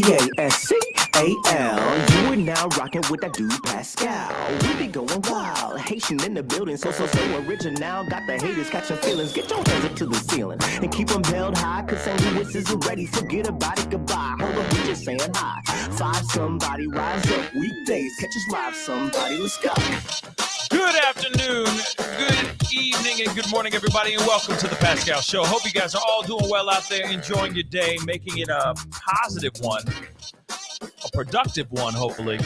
Pascal. You are now rocking with that dude Pascal. We be going wild, Haitian in the building, so original. Got the haters catching feelings. Get your hands up to the ceiling and keep them held high. Cause St. Louis isn't ready. Forget about it, goodbye. Hold up, we just saying hi. Five somebody, rise up. Weekdays, catch us live. Somebody, let's go. Good afternoon, good evening, and good morning, everybody, and welcome to the Pascal Show. Hope you guys are all doing well out there, enjoying your day, making it a positive one, a productive one, hopefully.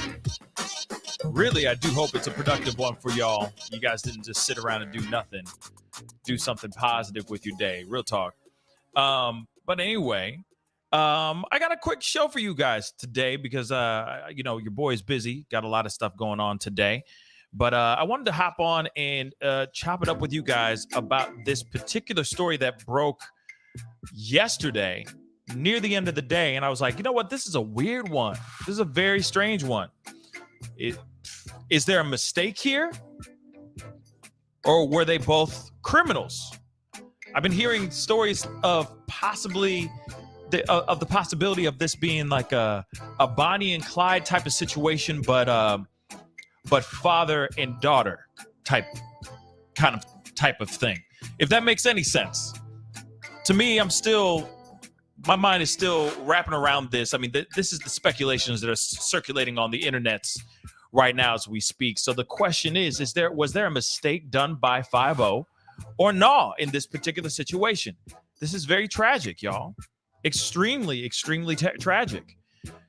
Really, I do hope it's a productive one for y'all. You guys didn't just sit around and do nothing. Do something positive with your day. Real talk. But anyway, I got a quick show for you guys today because, your boy's busy. Got a lot of stuff going on today. But I wanted to hop on and chop it up with you guys about this particular story that broke yesterday near the end of the day. And I was like, you know what? This is a weird one. This is a very strange one. Is there a mistake here? Or were they both criminals? I've been hearing stories of the possibility of this being like a Bonnie and Clyde type of situation, but father and daughter type of thing. If that makes any sense. To me, my mind is still wrapping around this. I mean, this is the speculations that are circulating on the internets right now as we speak. So the question is was there a mistake done by 5-0 or no in this particular situation? This is very tragic, y'all. Extremely, extremely tragic.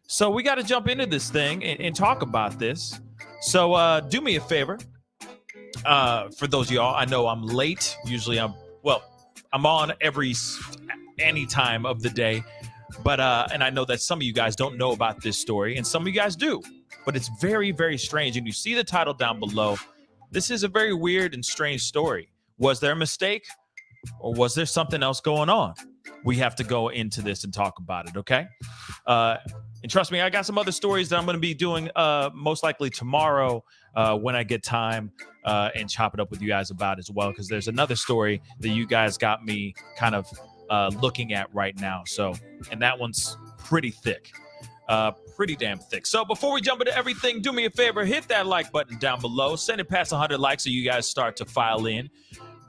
So we got to jump into this thing and talk about this. So do me a favor. For those of y'all, I know I'm late. Usually I'm on any time of the day. But and I know that some of you guys don't know about this story and some of you guys do. But it's very, very strange. And you see the title down below. This is a very weird and strange story. Was there a mistake or was there something else going on? We have to go into this and talk about it, okay? And trust me, I got some other stories that I'm going to be doing most likely tomorrow when I get time and chop it up with you guys about as well, because there's another story that you guys got me kind of looking at right now. So, and that one's pretty thick, pretty damn thick. So before we jump into everything, do me a favor, hit that like button down below. Send it past 100 likes so you guys start to file in.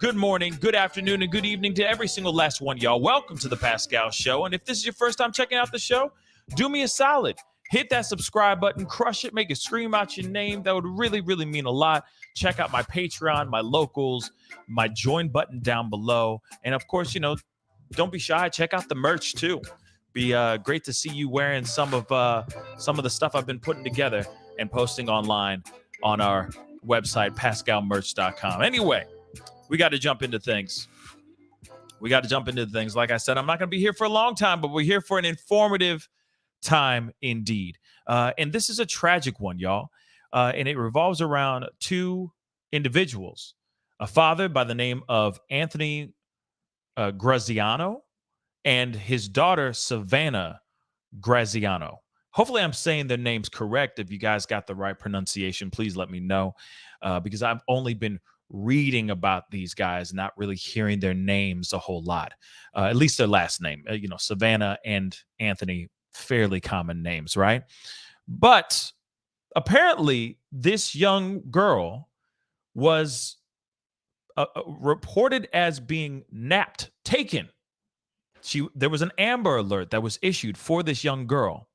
Good morning, good afternoon, and good evening to every single last one, y'all. Welcome to the Pascal Show. And if this is your first time checking out the show, do me a solid. Hit that subscribe button, crush it, make it scream out your name. That would really, really mean a lot. Check out my Patreon, my locals, my join button down below. And of course, don't be shy. Check out the merch too. Be great to see you wearing some of the stuff I've been putting together and posting online on our website, pascalmerch.com. Anyway, we got to jump into things. Like I said, I'm not going to be here for a long time, but we're here for an informative time indeed. And this is a tragic one, y'all. And it revolves around two individuals, a father by the name of Anthony Graziano and his daughter, Savannah Graziano. Hopefully I'm saying their names correct. If you guys got the right pronunciation, please let me know, because I've only been reading about these guys, not really hearing their names a whole lot, at least their last name. Savannah and Anthony, fairly common names, right? But apparently this young girl was reported as being taken. There was an Amber Alert that was issued for this young girl.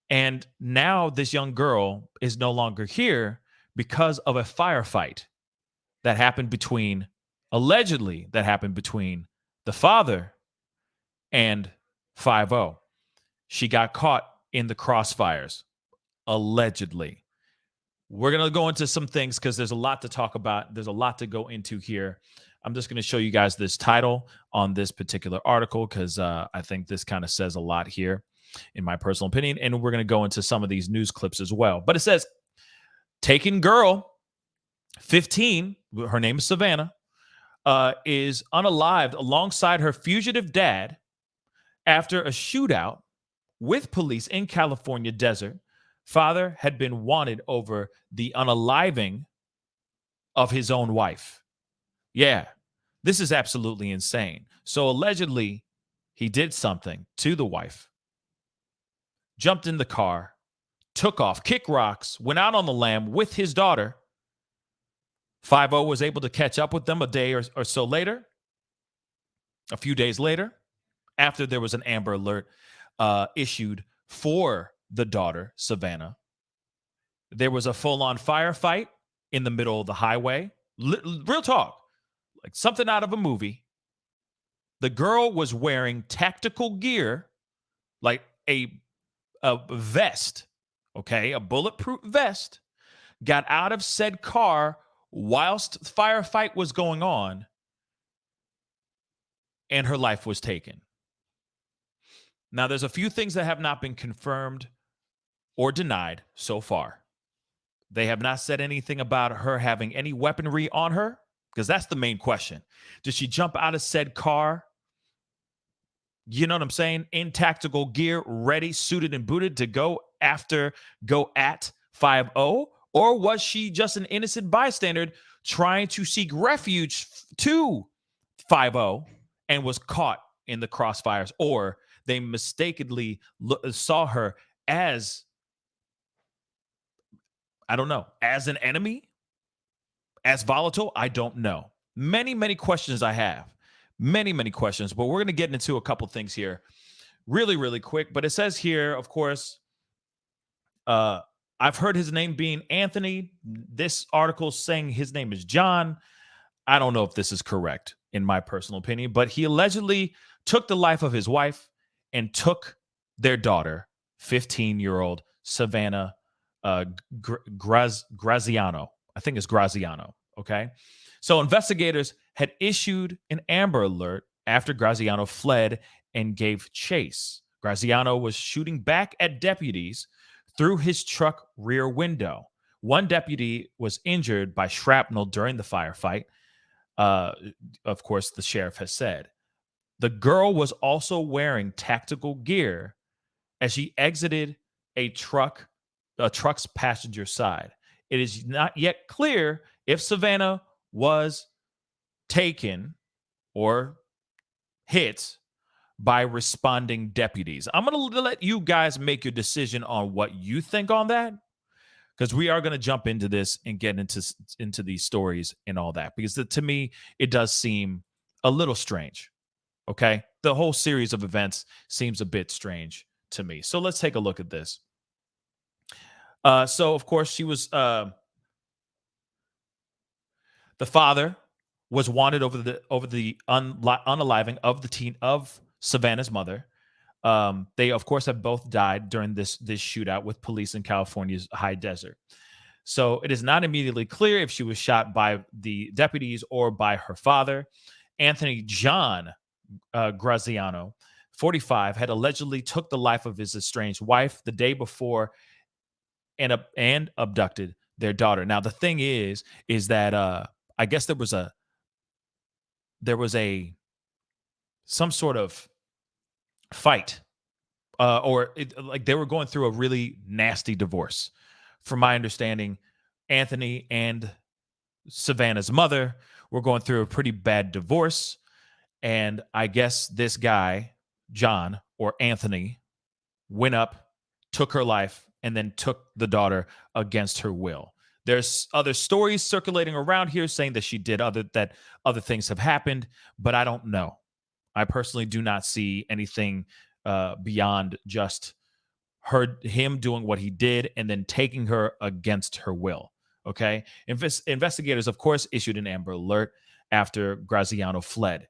And now this young girl is no longer here because of a firefight that happened between the father and 5-0. She got caught in the crossfires, allegedly. We're going to go into some things because there's a lot to talk about. There's a lot to go into here. I'm just going to show you guys this title on this particular article because I think this kind of says a lot here, in my personal opinion. And we're going to go into some of these news clips as well. But it says, taken girl, 15, her name is Savannah, is unalived alongside her fugitive dad after a shootout with police in California desert. Father had been wanted over the unaliving of his own wife. Yeah, this is absolutely insane. So allegedly, he did something to the wife. jumped in the car, took off, kicked rocks, went out on the lam with his daughter. 5-0 was able to catch up with them a day or so later, a few days later, after there was an Amber Alert issued for the daughter, Savannah. There was a full-on firefight in the middle of the highway. Real talk, like something out of a movie. The girl was wearing tactical gear, like a vest, okay, a bulletproof vest, got out of said car whilst the firefight was going on, and her life was taken. Now, there's a few things that have not been confirmed or denied so far. They have not said anything about her having any weaponry on her, because that's the main question. Did she jump out of said car, you know what I'm saying, in tactical gear, ready, suited, and booted to go at 5-0? Or was she just an innocent bystander trying to seek refuge to 5-0 and was caught in the crossfires? Or they mistakenly saw her as, I don't know, as an enemy, as volatile? I don't know. Many, many questions I have. Many, many questions. But we're going to get into a couple things here really, really quick. But it says here, of course, I've heard his name being Anthony. This article saying his name is John. I don't know if this is correct, in my personal opinion, but he allegedly took the life of his wife and took their daughter, 15-year-old Savannah Graziano. I think it's Graziano, okay? So investigators had issued an Amber Alert after Graziano fled and gave chase. Graziano was shooting back at deputies through his truck rear window. One deputy was injured by shrapnel during the firefight, of course, the sheriff has said. The girl was also wearing tactical gear as she exited a truck's passenger side. It is not yet clear if Savannah was taken or hit by responding deputies. I'm going to let you guys make your decision on what you think on that, because we are going to jump into this and get into these stories and all that, because to me, it does seem a little strange. Okay, the whole series of events seems a bit strange to me. So let's take a look at this. So of course, she was the father was wanted over the unaliving of the teen of Savannah's mother. They of course have both died during this shootout with police in California's high desert. So it is not immediately clear if she was shot by the deputies or by her father. Anthony John Graziano, 45, had allegedly took the life of his estranged wife the day before and abducted their daughter. Now, the thing is that I guess there was some sort of fight, like they were going through a really nasty divorce. From my understanding, Anthony and Savannah's mother were going through a pretty bad divorce. And I guess this guy, John or Anthony, went up, took her life, and then took the daughter against her will. There's other stories circulating around here saying that she did other things have happened, but I don't know. I personally do not see anything beyond just him doing what he did and then taking her against her will. Okay. Investigators, of course, issued an Amber Alert after Graziano fled.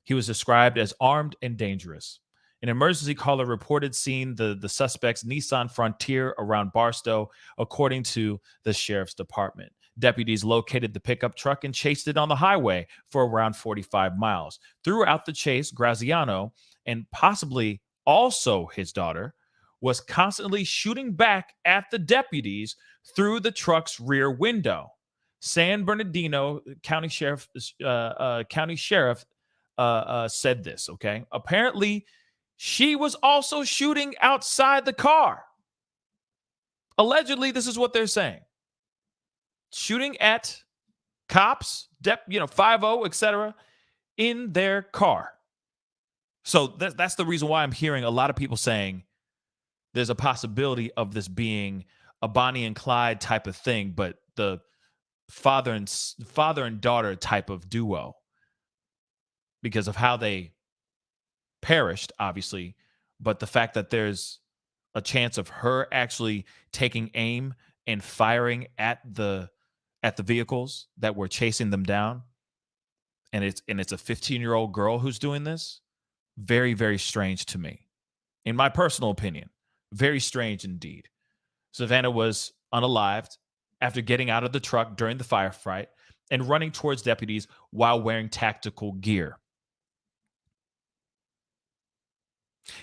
He was described as armed and dangerous. An emergency caller reported seeing the suspect's Nissan Frontier around Barstow, according to the sheriff's department. Deputies located the pickup truck and chased it on the highway for around 45 miles. Throughout the chase, Graziano, and possibly also his daughter, was constantly shooting back at the deputies through the truck's rear window. San Bernardino County Sheriff said this, okay? Apparently, she was also shooting outside the car. Allegedly, this is what they're saying. Shooting at cops, 5-0, etc., in their car. So that's the reason why I'm hearing a lot of people saying there's a possibility of this being a Bonnie and Clyde type of thing, but the father and daughter type of duo because of how they perished, obviously, but the fact that there's a chance of her actually taking aim and firing at the vehicles that were chasing them down, and it's a 15-year-old girl who's doing this. Very, very strange to me, in my personal opinion. Very strange indeed. Savannah was unalived after getting out of the truck during the firefight and running towards deputies while wearing tactical gear.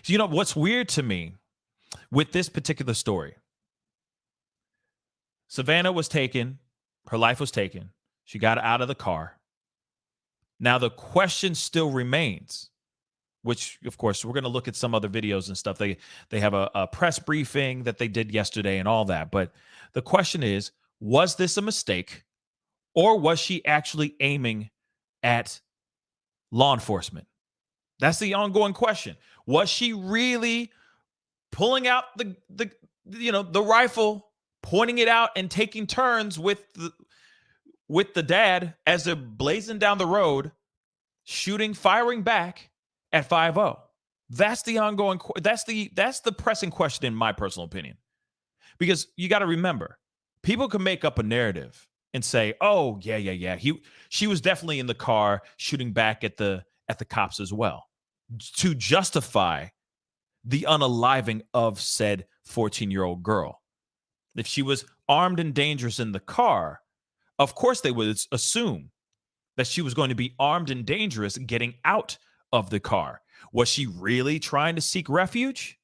So, what's weird to me with this particular story, Savannah was taken, her life was taken. She got out of the car. Now, the question still remains, which, of course, we're going to look at some other videos and stuff. They have a press briefing that they did yesterday and all that. But the question is, was this a mistake, or was she actually aiming at law enforcement? That's the ongoing question. Was she really pulling out the rifle, pointing it out, and taking turns with the dad as they're blazing down the road, firing back at 5-0? That's the ongoing. That's the pressing question, in my personal opinion, because you got to remember, people can make up a narrative and say, "Oh, yeah, she was definitely in the car shooting back at the cops as well," to justify the unaliving of said 14-year-old girl. If she was armed and dangerous in the car, of course they would assume that she was going to be armed and dangerous getting out of the car. Was she really trying to seek refuge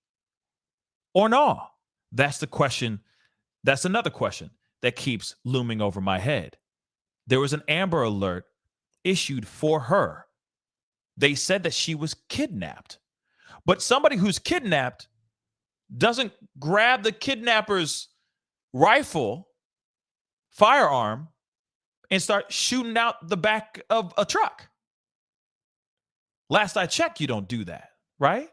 or no? That's the question. That's another question that keeps looming over my head. There was an Amber Alert issued for her. They said that she was kidnapped. But somebody who's kidnapped doesn't grab the kidnapper's firearm, and start shooting out the back of a truck. Last I checked, you don't do that, right?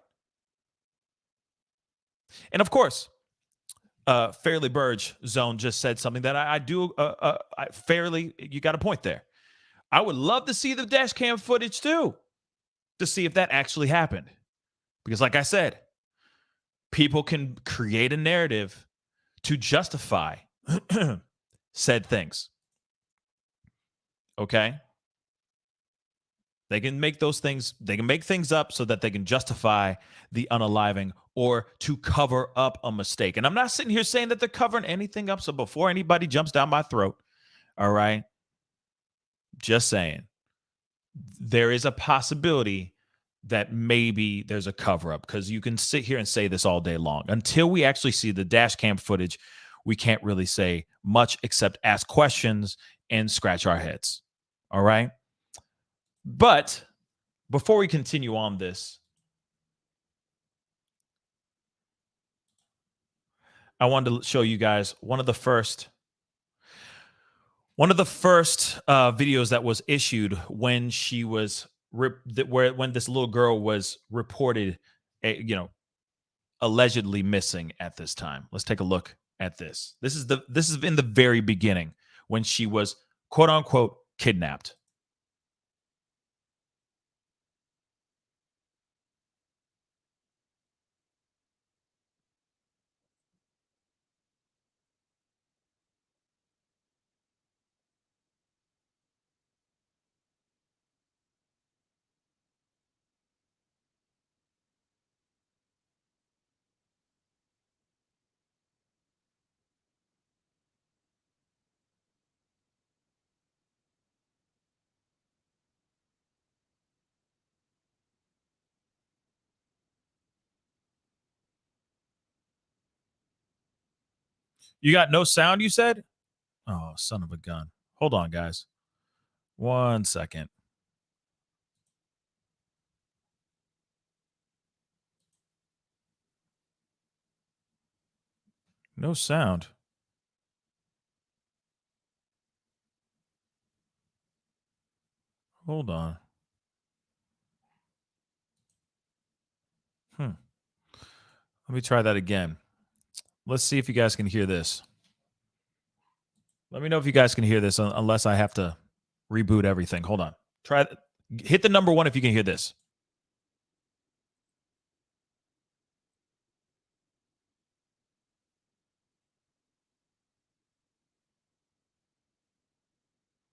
And of course, Fairly Burge Zone just said something that I do fairly. You got a point there. I would love to see the dash cam footage too, to see if that actually happened. Because like I said, people can create a narrative to justify said things. Okay? They can make things up so that they can justify the unaliving or to cover up a mistake. And I'm not sitting here saying that they're covering anything up. So before anybody jumps down my throat, all right, just saying, there is a possibility that maybe there's a cover up, because you can sit here and say this all day long. Until we actually see the dash cam footage, we can't really say much except ask questions and scratch our heads. All right. But before we continue on this, I wanted to show you guys one of the first videos that was issued when she was when this little girl was reported, allegedly missing at this time. Let's take a look at this. This is in the very beginning when she was quote unquote kidnapped. You got no sound, you said? Oh, son of a gun. Hold on, guys. 1 second. No sound. Hold on. Let me try that again. Let's see if you guys can hear this. Let me know if you guys can hear this, unless I have to reboot everything. Hold on. Hit the number 1 if you can hear this.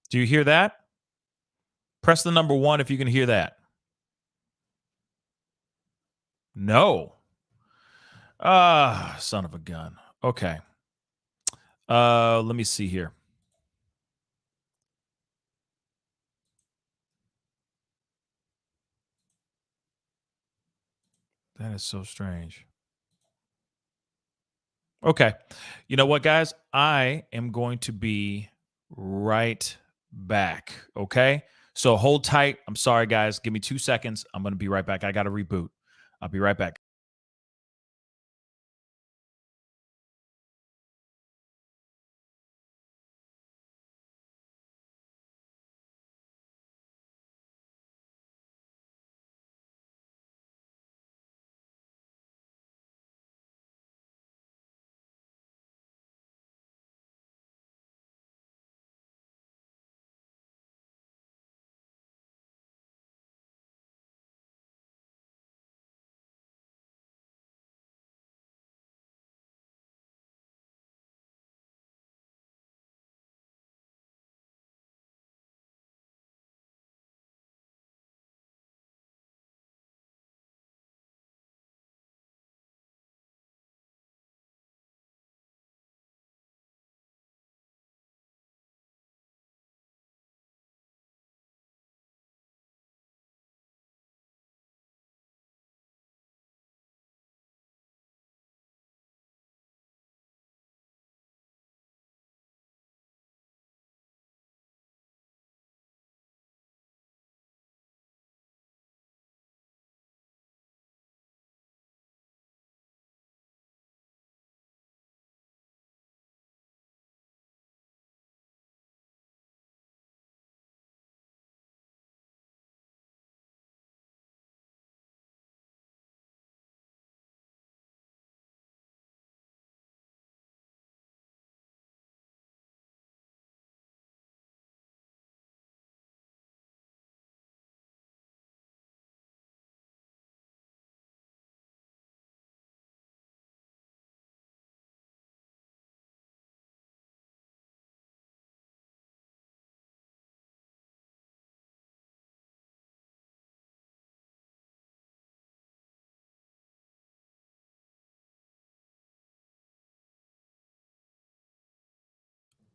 Do you hear that? Press the number 1 if you can hear that. No. Son of a gun. Okay. Let me see here. That is so strange. Okay. You know what, guys? I am going to be right back. Okay. So hold tight. I'm sorry, guys. Give me 2 seconds. I'm going to be right back. I got to reboot. I'll be right back.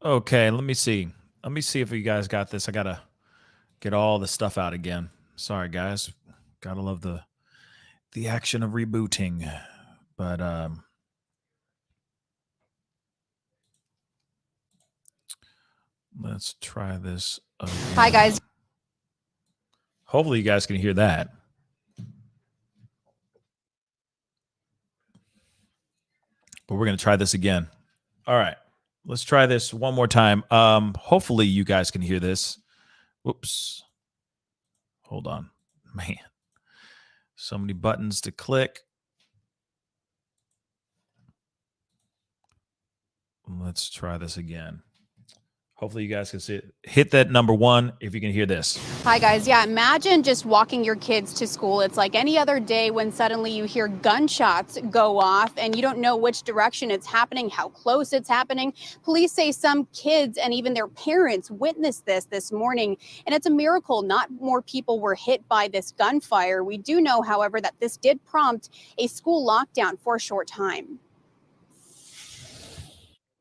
Okay, let me see. Let me see if you guys got this. I got to get all the stuff out again. Sorry, guys. Got to love the action of rebooting. But let's try this again. Hi, guys. Hopefully you guys can hear that. But we're going to try this again. All right. Let's try this one more time. Hopefully you guys can hear this. Whoops. Hold on. Man. So many buttons to click. Let's try this again. Hopefully you guys can see it. Hit that number 1 if you can hear this. Hi, guys. Yeah, imagine just walking your kids to school. It's like any other day when suddenly you hear gunshots go off and you don't know which direction it's happening, how close it's happening. Police say some kids and even their parents witnessed this morning, and it's a miracle not more people were hit by this gunfire. We do know, however, that this did prompt a school lockdown for a short time.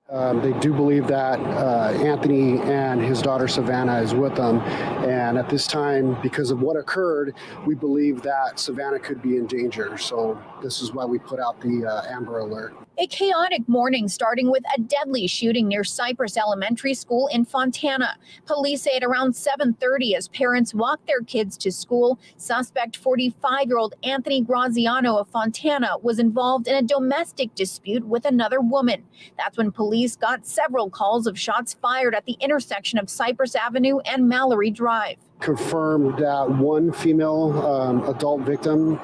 They do believe that Anthony and his daughter Savannah is with them. And at this time, because of what occurred, we believe that Savannah could be in danger. So this is why we put out the Amber Alert. A chaotic morning starting with a deadly shooting near Cypress Elementary School in Fontana. Police say at around 7:30 as parents walked their kids to school, suspect 45-year-old Anthony Graziano of Fontana was involved in a domestic dispute with another woman. That's when police got several calls of shots fired at the intersection of Cypress Avenue and Mallory Drive. confirmed that one female adult victim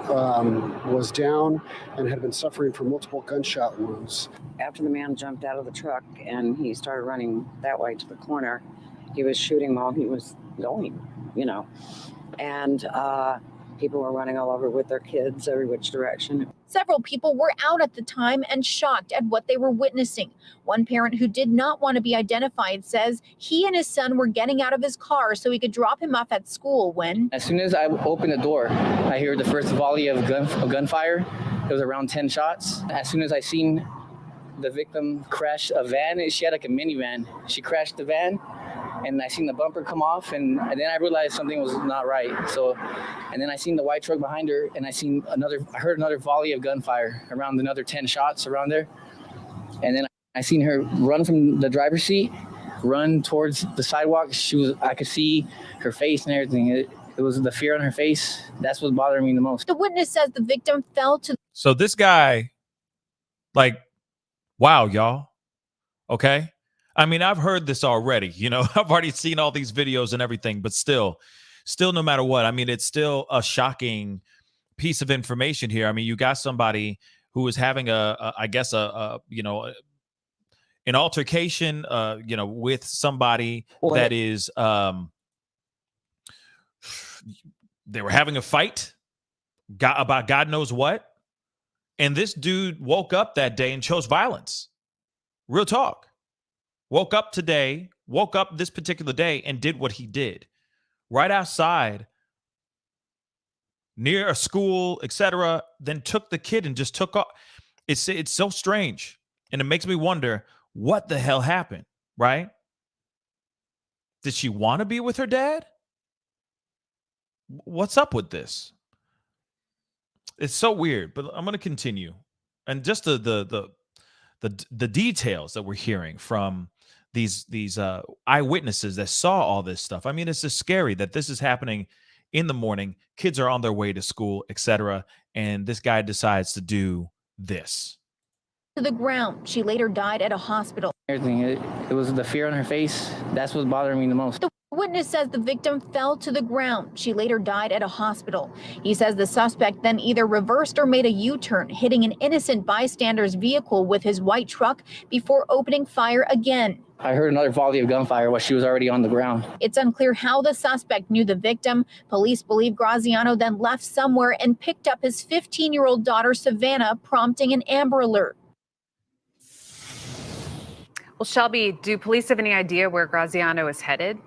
was down and had been suffering from multiple gunshot wounds. After the man jumped out of the truck and he started running that way to the corner, he was shooting while he was going, and people were running all over with their kids every which direction. Several people were out at the time and shocked at what they were witnessing. One parent who did not want to be identified says he and his son were getting out of his car so he could drop him off at school when, as soon as I opened the door, I heard the first volley of gunfire. It was around 10 shots. As soon as I seen the victim crash a van, she had like a minivan. She crashed the van, and I seen the bumper come off, and then I realized something was not right. So, and then I seen the white truck behind her, and I heard another volley of gunfire, around another 10 shots around there. And then I seen her run from the driver's seat, run towards the sidewalk. I could see her face and everything. It was the fear on her face. That's what's bothering me the most. The witness says the victim fell to. So this guy, wow, y'all. Okay. I mean, I've heard this already, I've already seen all these videos and everything, but still no matter what, I mean, it's still a shocking piece of information here. I mean, you got somebody who is having an altercation, with somebody that is, they were having a fight about God knows what. And this dude woke up that day and chose violence. Real talk. Woke up this particular day and did what he did. Right outside, near a school, etc. Then took the kid and just took off. It's so strange. And it makes me wonder what the hell happened, right? Did she want to be with her dad? What's up with this? It's so weird, but I'm going to continue. And just the details that we're hearing from these eyewitnesses that saw all this stuff. I mean, it's just scary that this is happening in the morning. Kids are on their way to school, etc. And this guy decides to do this. To the ground. She later died at a hospital. Everything. It was the fear on her face. That's what's bothering me the most. The witness says the victim fell to the ground. She later died at a hospital. He says the suspect then either reversed or made a U-turn, hitting an innocent bystander's vehicle with his white truck before opening fire again. I heard another volley of gunfire while she was already on the ground. It's unclear how the suspect knew the victim. Police believe Graziano then left somewhere and picked up his 15-year-old daughter, Savannah, prompting an Amber Alert. Well, Shelby, do police have any idea where Graziano is headed?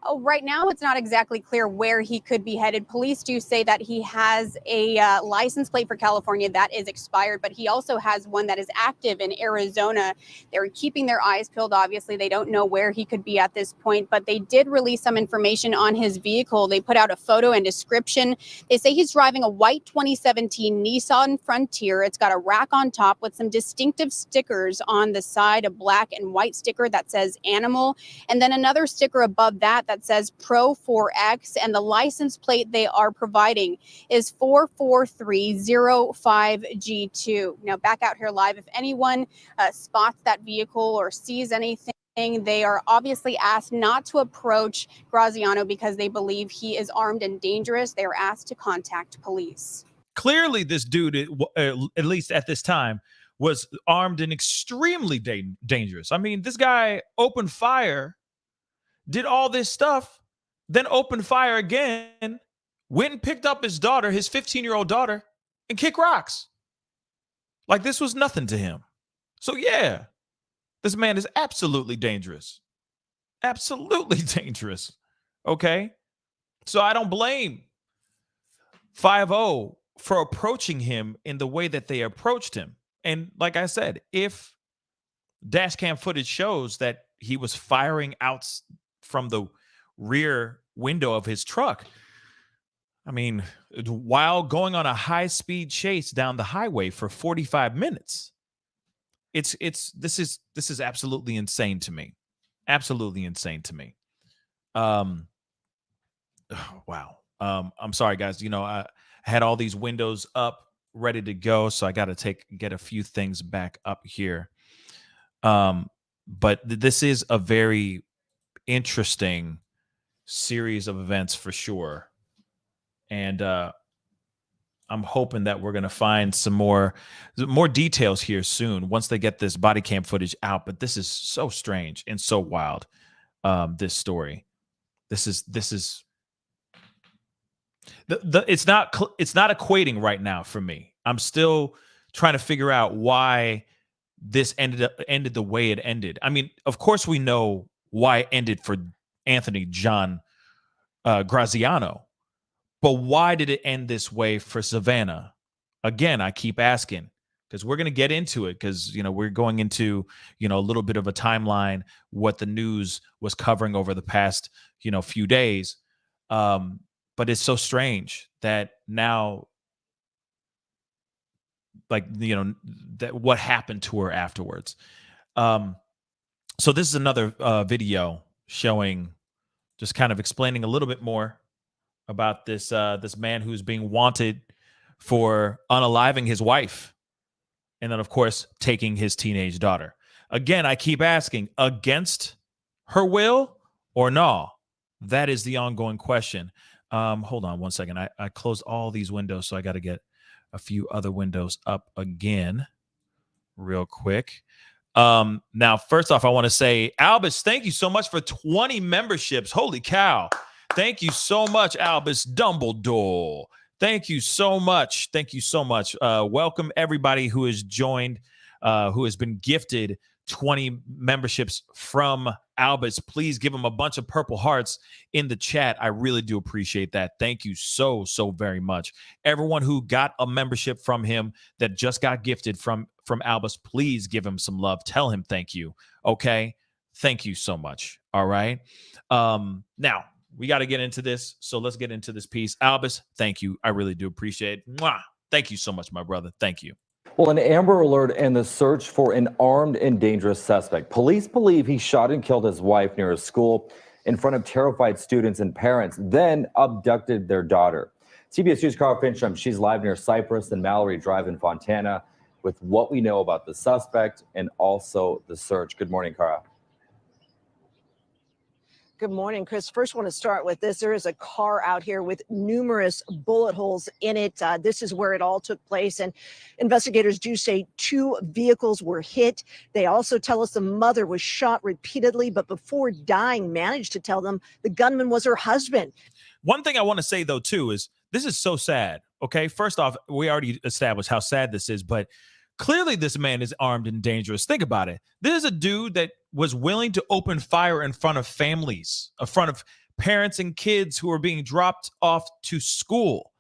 Oh, right now, it's not exactly clear where he could be headed. Police do say that he has a license plate for California that is expired, but he also has one that is active in Arizona. They're keeping their eyes peeled. Obviously, they don't know where he could be at this point, but they did release some information on his vehicle. They put out a photo and description. They say he's driving a white 2017 Nissan Frontier. It's got a rack on top with some distinctive stickers on the side, a black and white sticker that says animal, and then another sticker above that says Pro 4X, and the license plate they are providing is 44305G2. Now, back out here live, if anyone spots that vehicle or sees anything, they are obviously asked not to approach Graziano because they believe he is armed and dangerous. They are asked to contact police. Clearly, this dude, at least at this time, was armed and extremely dangerous. I mean, this guy opened fire, did all this stuff, then opened fire again, went and picked up his daughter, his 15-year-old daughter, and kicked rocks. Like this was nothing to him. So yeah, this man is absolutely dangerous. Absolutely dangerous. Okay? So I don't blame 5-0 for approaching him in the way that they approached him. And like I said, if dash cam footage shows that he was firing out from the rear window of his truck, I mean, while going on a high-speed chase down the highway for 45 minutes, this is absolutely insane to me. Absolutely insane to me. Wow. I'm sorry, guys. I had all these windows up, ready to go, so I got to get a few things back up here. But this is a very interesting series of events for sure. And I'm hoping that we're going to find some more details here soon once they get this body cam footage out. But this is so strange and so wild. This story. This is it's not equating right now for me. I'm still trying to figure out why this ended the way it ended. I mean, of course we know why it ended for Anthony John Graziano, but why did it end this way for Savannah? Again, I keep asking, because we're going to get into it, because we're going into a little bit of a timeline, what the news was covering over the past few days. But it's so strange that now, that what happened to her afterwards. So this is another video showing, just kind of explaining a little bit more about this man who's being wanted for unaliving his wife, and then of course taking his teenage daughter. Again, I keep asking, against her will or no? That is the ongoing question. Hold on one second. I closed all these windows, so I got to get a few other windows up again real quick. Now, first off, I want to say, Albus, thank you so much for 20 memberships. Holy cow. Thank you so much, Albus Dumbledore. Thank you so much. Thank you so much. Welcome everybody who has joined, who has been gifted 20 memberships from Albus. Please give him a bunch of purple hearts in the chat. I really do appreciate that. Thank you so very much. Everyone who got a membership from him that just got gifted from Albus, please give him some love. Tell him thank you. Okay? Thank you so much. All right? Now, we got to get into this, so let's get into this piece. Albus, thank you. I really do appreciate it. Mwah! Thank you so much, my brother. Thank you. Well, an Amber Alert and the search for an armed and dangerous suspect. Police believe he shot and killed his wife near a school in front of terrified students and parents, then abducted their daughter. CBS News' Cara Fincham, she's live near Cypress and Mallory Drive in Fontana with what we know about the suspect and also the search. Good morning, Cara. Good morning, Chris. First, want to start with this. There is a car out here with numerous bullet holes in it. This is where it all took place. And investigators do say 2 vehicles were hit. They also tell us the mother was shot repeatedly, but before dying, managed to tell them the gunman was her husband. One thing I want to say, though, too, is this is so sad. Okay, first off, we already established how sad this is, but clearly this man is armed and dangerous. Think about it. This is a dude that was willing to open fire in front of families, in front of parents and kids who are being dropped off to school.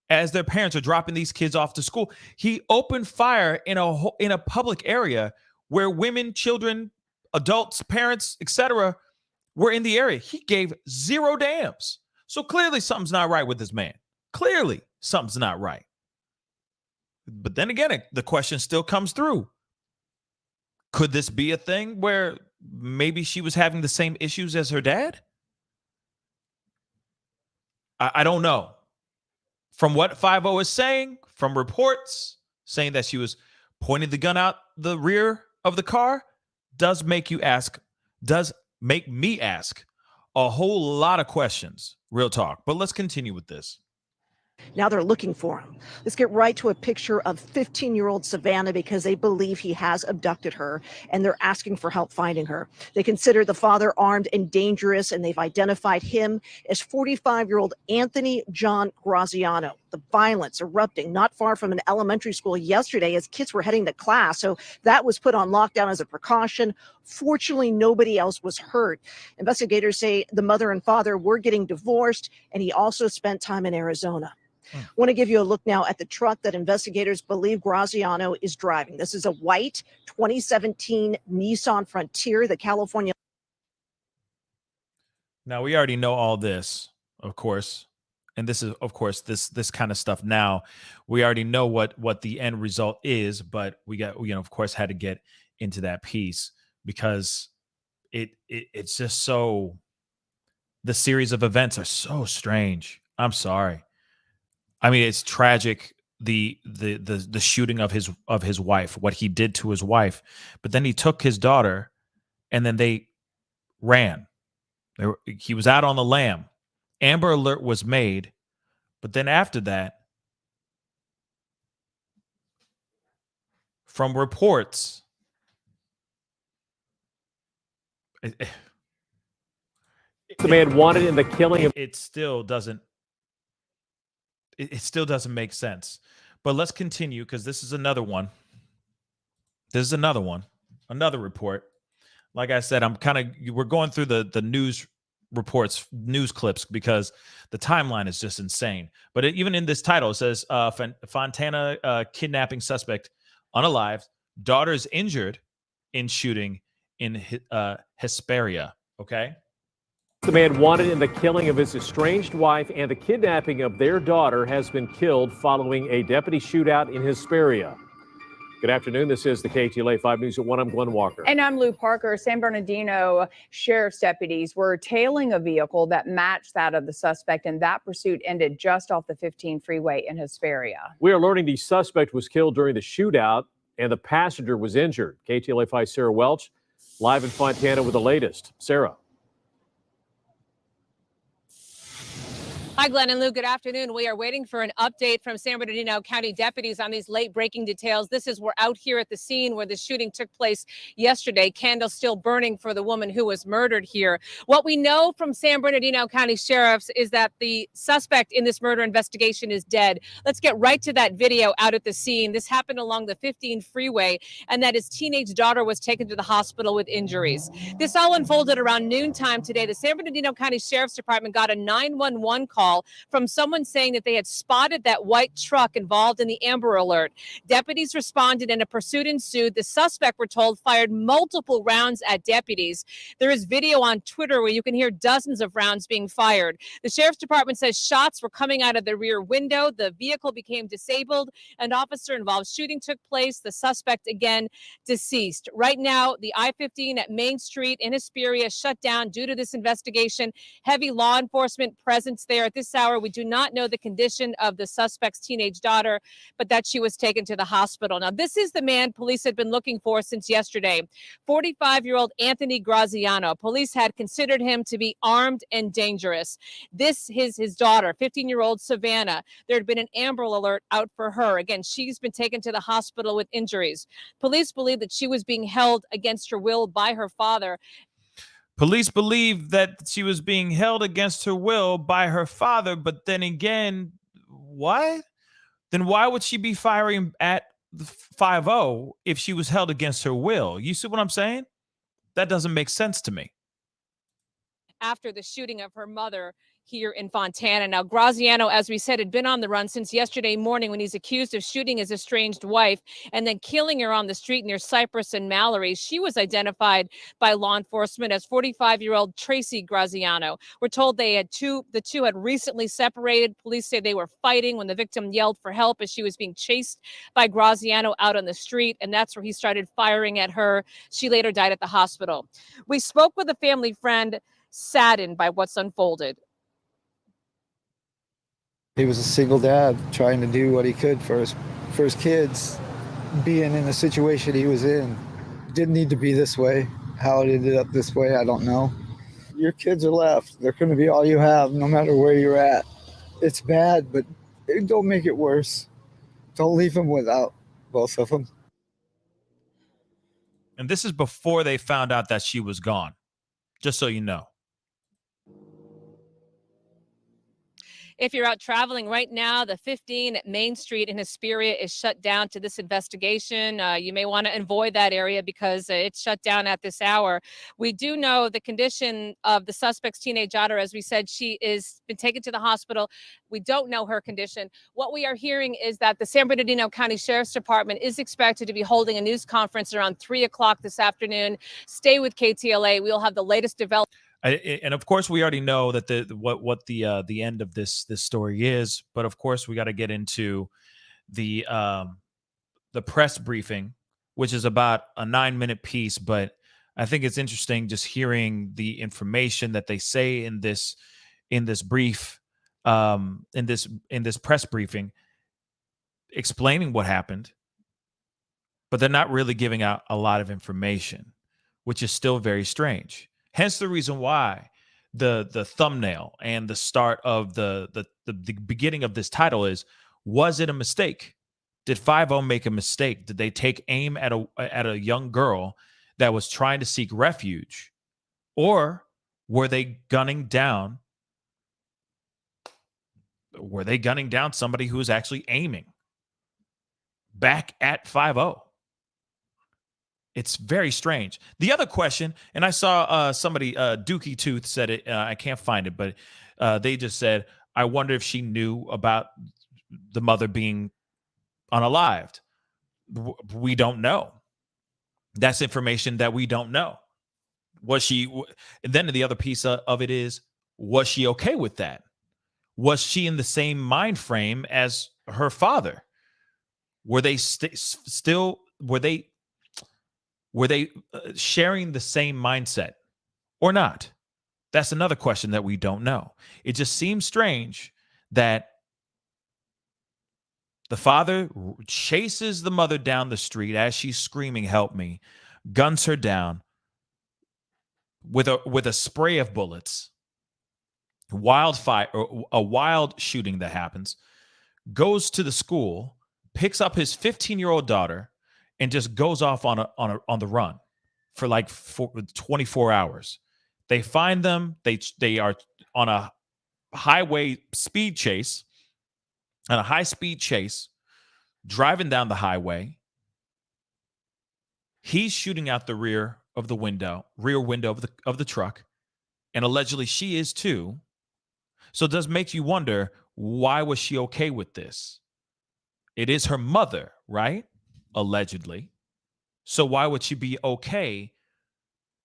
As their parents are dropping these kids off to school, he opened fire in a public area where women, children, adults, parents, etc. were in the area. He gave 0 damns. So clearly something's not right with this man. Clearly something's not right. But then again, the question still comes through. Could this be a thing where maybe she was having the same issues as her dad? I don't know. From what 5-0 is saying, from reports saying that she was pointing the gun out the rear of the car, does make me ask a whole lot of questions. Real talk. But let's continue with this. Now they're looking for him. Let's get right to a picture of 15-year-old Savannah because they believe he has abducted her and they're asking for help finding her. They consider the father armed and dangerous, and they've identified him as 45-year-old Anthony John Graziano. The violence erupting not far from an elementary school yesterday as kids were heading to class. So that was put on lockdown as a precaution. Fortunately, nobody else was hurt. Investigators say the mother and father were getting divorced, and he also spent time in Arizona. I want to give you a look now at the truck that investigators believe Graziano is driving. This is a white 2017 Nissan Frontier, the California. Now, we already know all this, of course. And this is, of course, this kind of stuff. Now, we already know what the end result is, but we got, of course, had to get into that piece because it's just so, the series of events are so strange. I'm sorry. I mean, it's tragic, the shooting of his wife, what he did to his wife, but then he took his daughter and then they ran. He was out on the lam. Amber Alert was made, but then after that, from reports, the man wanted in the killing of. It still doesn't. It still doesn't make sense. But let's continue because this is another one. This is another one, another report. Like I said, we're going through the news reports, news clips, because the timeline is just insane. But even in this title, it says Fontana kidnapping suspect unalived, daughter is injured in shooting in Hesperia. Okay. The man wanted in the killing of his estranged wife and the kidnapping of their daughter has been killed following a deputy shootout in Hesperia. Good afternoon. This is the KTLA 5 News at 1. I'm Glenn Walker. And I'm Lou Parker. San Bernardino sheriff's deputies were tailing a vehicle that matched that of the suspect, and that pursuit ended just off the 15 freeway in Hesperia. We are learning the suspect was killed during the shootout and the passenger was injured. KTLA 5 Sarah Welch live in Fontana with the latest. Sarah. Hi, Glenn and Lou. Good afternoon. We are waiting for an update from San Bernardino County deputies on these late breaking details. We're out here at the scene where the shooting took place yesterday. Candles still burning for the woman who was murdered here. What we know from San Bernardino County sheriffs is that the suspect in this murder investigation is dead. Let's get right to that video out at the scene. This happened along the 15 freeway, and that his teenage daughter was taken to the hospital with injuries. This all unfolded around noontime today. The San Bernardino County Sheriff's Department got a 911 call from someone saying that they had spotted that white truck involved in the Amber Alert. Deputies responded and a pursuit ensued. The suspect, we're told, fired multiple rounds at deputies. There is video on Twitter where you can hear dozens of rounds being fired. The Sheriff's Department says shots were coming out of the rear window. The vehicle became disabled. An officer-involved shooting took place. The suspect, again, deceased. Right now, the I-15 at Main Street in Hesperia shut down due to this investigation. Heavy law enforcement presence there. At this hour, we do not know the condition of the suspect's teenage daughter, but that she was taken to the hospital. Now, this is the man police had been looking for since yesterday. 45-year-old Anthony Graziano. Police had considered him to be armed and dangerous. This is his daughter, 15-year-old Savannah. There had been an Amber Alert out for her. Again, she's been taken to the hospital with injuries. Police believe that she was being held against her will by her father. Police believe that she was being held against her will by her father, but then again, what? Then why would she be firing at the 5-0 if she was held against her will? You see what I'm saying? That doesn't make sense to me. After the shooting of her mother here in Fontana. Now, Graziano, as we said, had been on the run since yesterday morning when he's accused of shooting his estranged wife and then killing her on the street near Cypress and Mallory. She was identified by law enforcement as 45-year-old Tracy Graziano. We're told the two had recently separated. Police say they were fighting when the victim yelled for help as she was being chased by Graziano out on the street, and that's where he started firing at her. She later died at the hospital. We spoke with a family friend saddened by what's unfolded. He was a single dad trying to do what he could for his kids. Being in the situation he was in didn't need to be this way. How it ended up this way, I don't know. Your kids are left. They're going to be all you have, no matter where you're at. It's bad, but don't make it worse. Don't leave them without both of them. And this is before they found out that she was gone, just so you know. If you're out traveling right now, the 15 at Main Street in Hesperia is shut down to this investigation. You may want to avoid that area because it's shut down at this hour. We do know the condition of the suspect's teenage daughter. As we said, she is been taken to the hospital. We don't know her condition. What we are hearing is that the San Bernardino County Sheriff's Department is expected to be holding a news conference around 3 o'clock this afternoon. Stay with KTLA. We'll have the latest developments. And of course, we already know that what the end of this story is. But of course, we got to get into the press briefing, which is about a 9-minute piece. But I think it's interesting just hearing the information that they say in this brief, in this press briefing, explaining what happened. But they're not really giving out a lot of information, which is still very strange. Hence the reason why the thumbnail and the start of the beginning of this title is, was it a mistake? Did 5-0 make a mistake? Did they take aim at a young girl that was trying to seek refuge? Or were they gunning down somebody who was actually aiming back at 5-0? It's very strange. The other question, and I saw somebody, Dookie Tooth said it, I can't find it, but they just said, I wonder if she knew about the mother being unalived. We don't know. That's information that we don't know. Was she, and then the other piece of it is, was she okay with that? Was she in the same mind frame as her father? Were they were they sharing the same mindset or not? That's another question that we don't know. It just seems strange that the father chases the mother down the street as she's screaming, "Help me," guns her down with a spray of bullets, a wild shooting that happens, goes to the school, picks up his 15-year-old daughter, and just goes off on the run for like 24 hours. They find them. They are on a highway speed chase, on a high-speed chase, driving down the highway. He's shooting out the rear window of the truck, and allegedly she is too. So it does make you wonder, why was she okay with this? It is her mother, right? Allegedly. So why would she be okay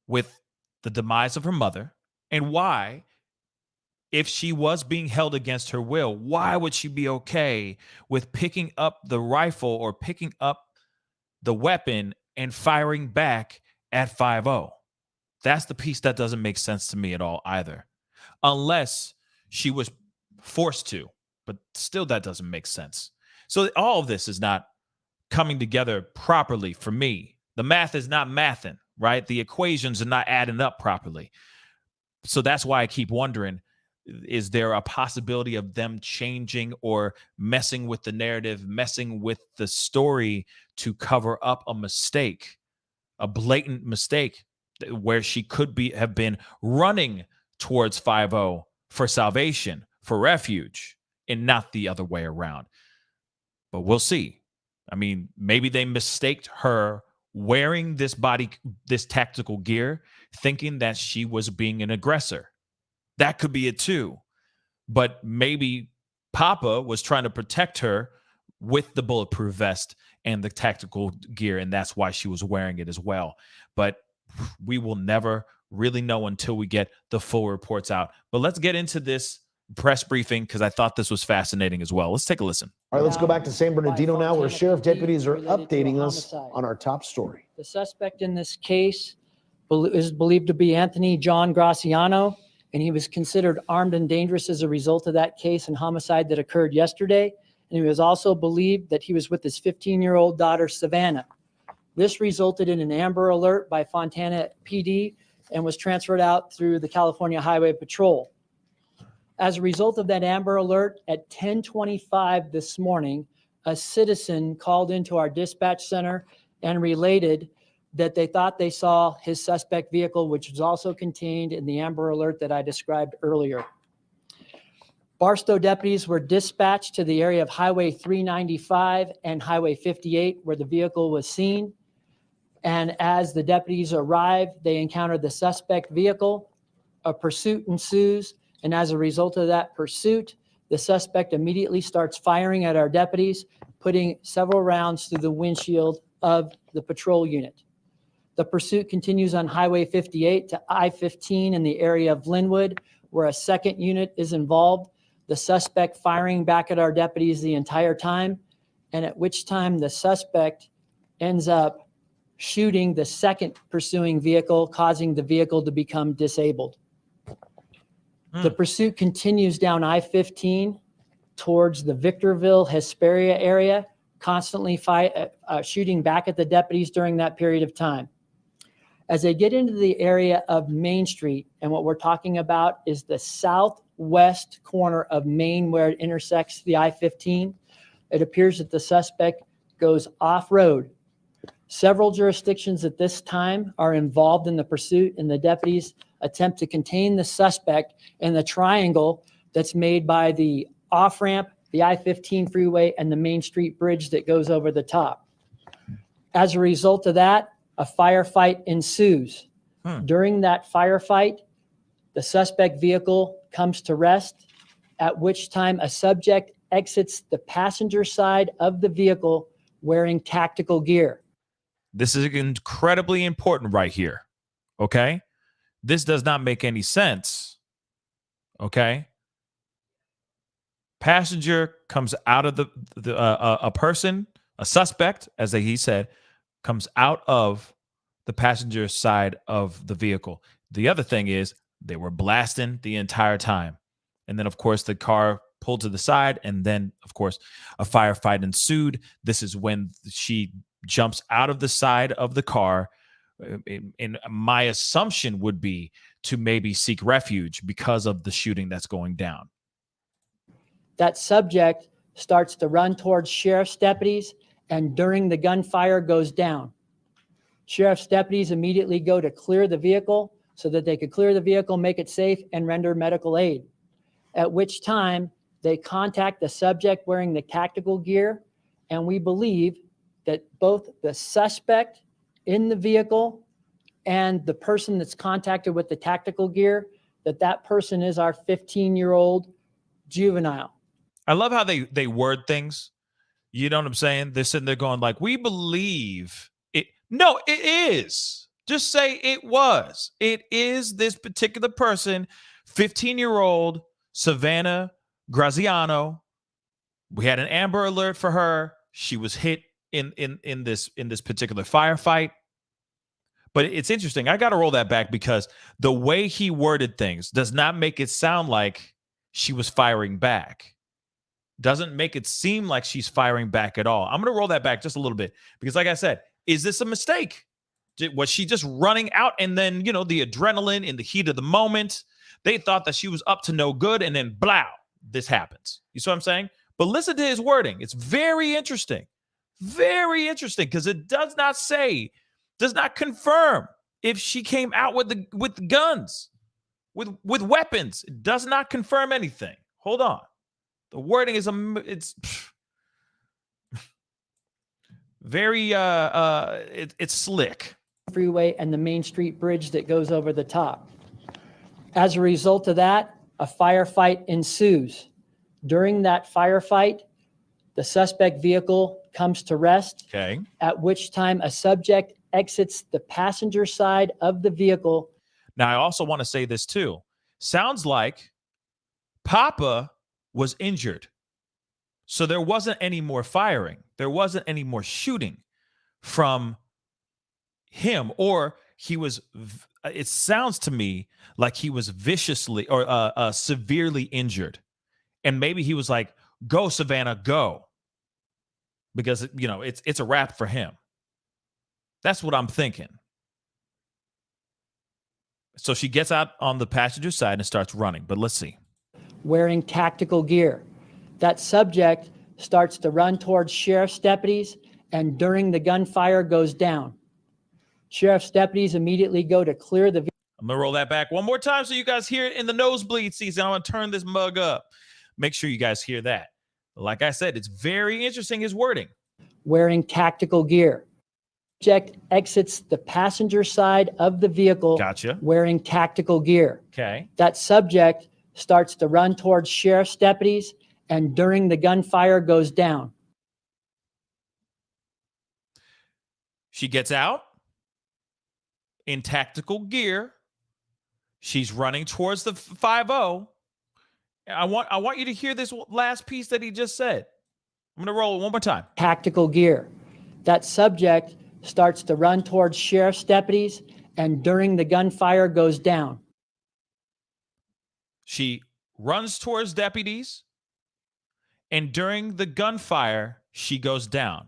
with the demise of her mother? And why, if she was being held against her will, why would she be okay with picking up the rifle or picking up the weapon and firing back at 5-0? That's the piece that doesn't make sense to me at all either. Unless she was forced to, but still that doesn't make sense. So all of this is not coming together properly for me. The math is not mathing, right? The equations are not adding up properly. So that's why I keep wondering, is there a possibility of them changing or messing with the narrative, messing with the story to cover up a mistake, a blatant mistake where she could have been running towards 5-0 for salvation, for refuge, and not the other way around? But we'll see. I mean, maybe they mistaked her wearing this tactical gear, thinking that she was being an aggressor. That could be it too. But maybe Papa was trying to protect her with the bulletproof vest and the tactical gear, and that's why she was wearing it as well. But we will never really know until we get the full reports out. But let's get into this press briefing, because I thought this was fascinating as well. Let's take a listen. All right, let's go back to San Bernardino now, where sheriff deputies are updating us on our top story. The suspect in this case is believed to be Anthony John Graziano, and he was considered armed and dangerous as a result of that case and homicide that occurred yesterday. And he was also believed that he was with his 15-year-old daughter, Savannah. This resulted in an Amber Alert by Fontana PD and was transferred out through the California Highway Patrol. As a result of that Amber Alert, at 10:25 this morning, a citizen called into our dispatch center and related that they thought they saw his suspect vehicle, which was also contained in the Amber Alert that I described earlier. Barstow deputies were dispatched to the area of Highway 395 and Highway 58, where the vehicle was seen. And as the deputies arrived, they encountered the suspect vehicle. A pursuit ensues. And as a result of that pursuit, the suspect immediately starts firing at our deputies, putting several rounds through the windshield of the patrol unit. The pursuit continues on Highway 58 to I-15 in the area of Linwood, where a second unit is involved. The suspect firing back at our deputies the entire time, and at which time the suspect ends up shooting the second pursuing vehicle, causing the vehicle to become disabled. The pursuit continues down I-15 towards the Victorville, Hesperia area, constantly shooting back at the deputies during that period of time. As they get into the area of Main Street, and what we're talking about is the southwest corner of Main where it intersects the I-15, it appears that the suspect goes off-road. Several jurisdictions at this time are involved in the pursuit, and the deputies attempt to contain the suspect in the triangle that's made by the off-ramp, the I-15 freeway, and the Main Street bridge that goes over the top. As a result of that, a firefight ensues. During that firefight, the suspect vehicle comes to rest, at which time a subject exits the passenger side of the vehicle wearing tactical gear. This is incredibly important right here. Okay? This does not make any sense. Okay? Passenger comes out of a person, a suspect, as he said, comes out of the passenger side of the vehicle. The other thing is they were blasting the entire time. And then, of course, the car pulled to the side. And then, of course, a firefight ensued. This is when she jumps out of the side of the car. And my assumption would be to maybe seek refuge because of the shooting that's going down. That subject starts to run towards sheriff's deputies, and during the gunfire goes down. Sheriff's deputies immediately go to clear the vehicle so that they could clear the vehicle, make it safe, and render medical aid. At which time they contact the subject wearing the tactical gear, and we believe that both the suspect in the vehicle and the person that's contacted with the tactical gear, that person is our 15-year-old juvenile. I love how they word things. You know what I'm saying? They're sitting there going like, we believe it. No, it is. Just say it was. It is this particular person, 15-year-old Savannah Graziano. We had an Amber Alert for her. She was hit in this particular firefight. But it's interesting. I got to roll that back because the way he worded things does not make it sound like she was firing back. Doesn't make it seem like she's firing back at all. I'm going to roll that back just a little bit because, like I said, is this a mistake? Was she just running out and then, you know, the adrenaline in the heat of the moment, they thought that she was up to no good and then blow, this happens. You see what I'm saying? But listen to his wording. It's very interesting because it does not say, does not confirm if she came out with guns, with weapons. It does not confirm anything. Hold on. The wording is it's very it's slick. Freeway and the Main Street bridge that goes over the top. As a result of that, a firefight ensues. During that firefight, the suspect vehicle comes to rest. Okay. At which time a subject exits the passenger side of the vehicle. Now, I also want to say this too. Sounds like Papa was injured. So there wasn't any more firing. There wasn't any more shooting from him, or he was, it sounds to me like he was viciously or severely injured. And maybe he was like, go, Savannah, go. Because, you know, it's a wrap for him. That's what I'm thinking. So she gets out on the passenger side and starts running. But let's see. Wearing tactical gear. That subject starts to run towards sheriff's deputies, and during the gunfire goes down. Sheriff's deputies immediately go to clear the vehicle. I'm going to roll that back one more time so you guys hear it in the nosebleed season. I'm going to turn this mug up. Make sure you guys hear that. Like I said, it's very interesting, his wording. Wearing tactical gear. Subject exits the passenger side of the vehicle. Gotcha. Wearing tactical gear. Okay. That subject starts to run towards sheriff's deputies, and during the gunfire goes down. She gets out in tactical gear. She's running towards the 5-0. I want you to hear this last piece that he just said. I'm going to roll it one more time. Tactical gear. That subject starts to run towards sheriff's deputies, and during the gunfire goes down. She runs towards deputies, and during the gunfire, she goes down.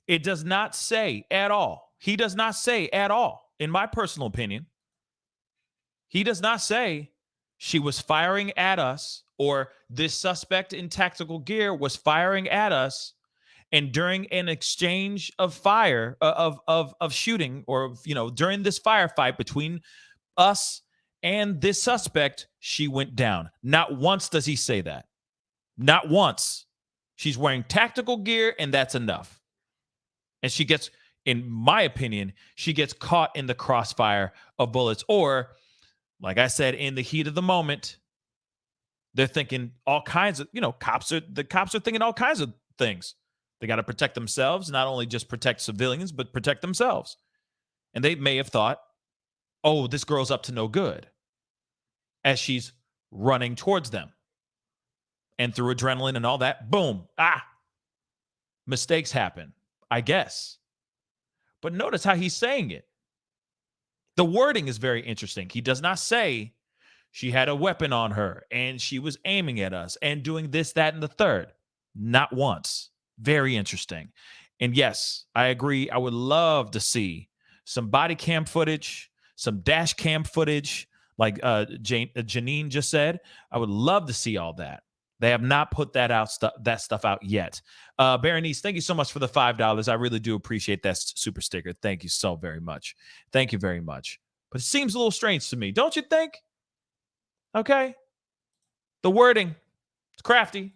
It does not say at all. He does not say at all in my personal opinion, he does not say she was firing at us or this suspect in tactical gear was firing at us. And during an exchange of fire, of shooting, or, during this firefight between us and this suspect, she went down. Not once does he say that. Not once. She's wearing tactical gear, and that's enough. And she gets, in my opinion, she gets caught in the crossfire of bullets. Or, like I said, in the heat of the moment, they're thinking all kinds of, the cops are thinking all kinds of things. They got to protect themselves, not only just protect civilians, but protect themselves. And they may have thought, oh, this girl's up to no good, as she's running towards them. And through adrenaline and all that, boom, mistakes happen, I guess. But notice how he's saying it. The wording is very interesting. He does not say she had a weapon on her and she was aiming at us and doing this, that, and the third. Not once. Very interesting. And yes, I agree. I would love to see some body cam footage, some dash cam footage, like Janine just said. I would love to see all that. They have not put that stuff out yet. Berenice, thank you so much for the $5. I really do appreciate that super sticker. Thank you so very much. Thank you very much. But it seems a little strange to me, don't you think? Okay. The wording, it's crafty.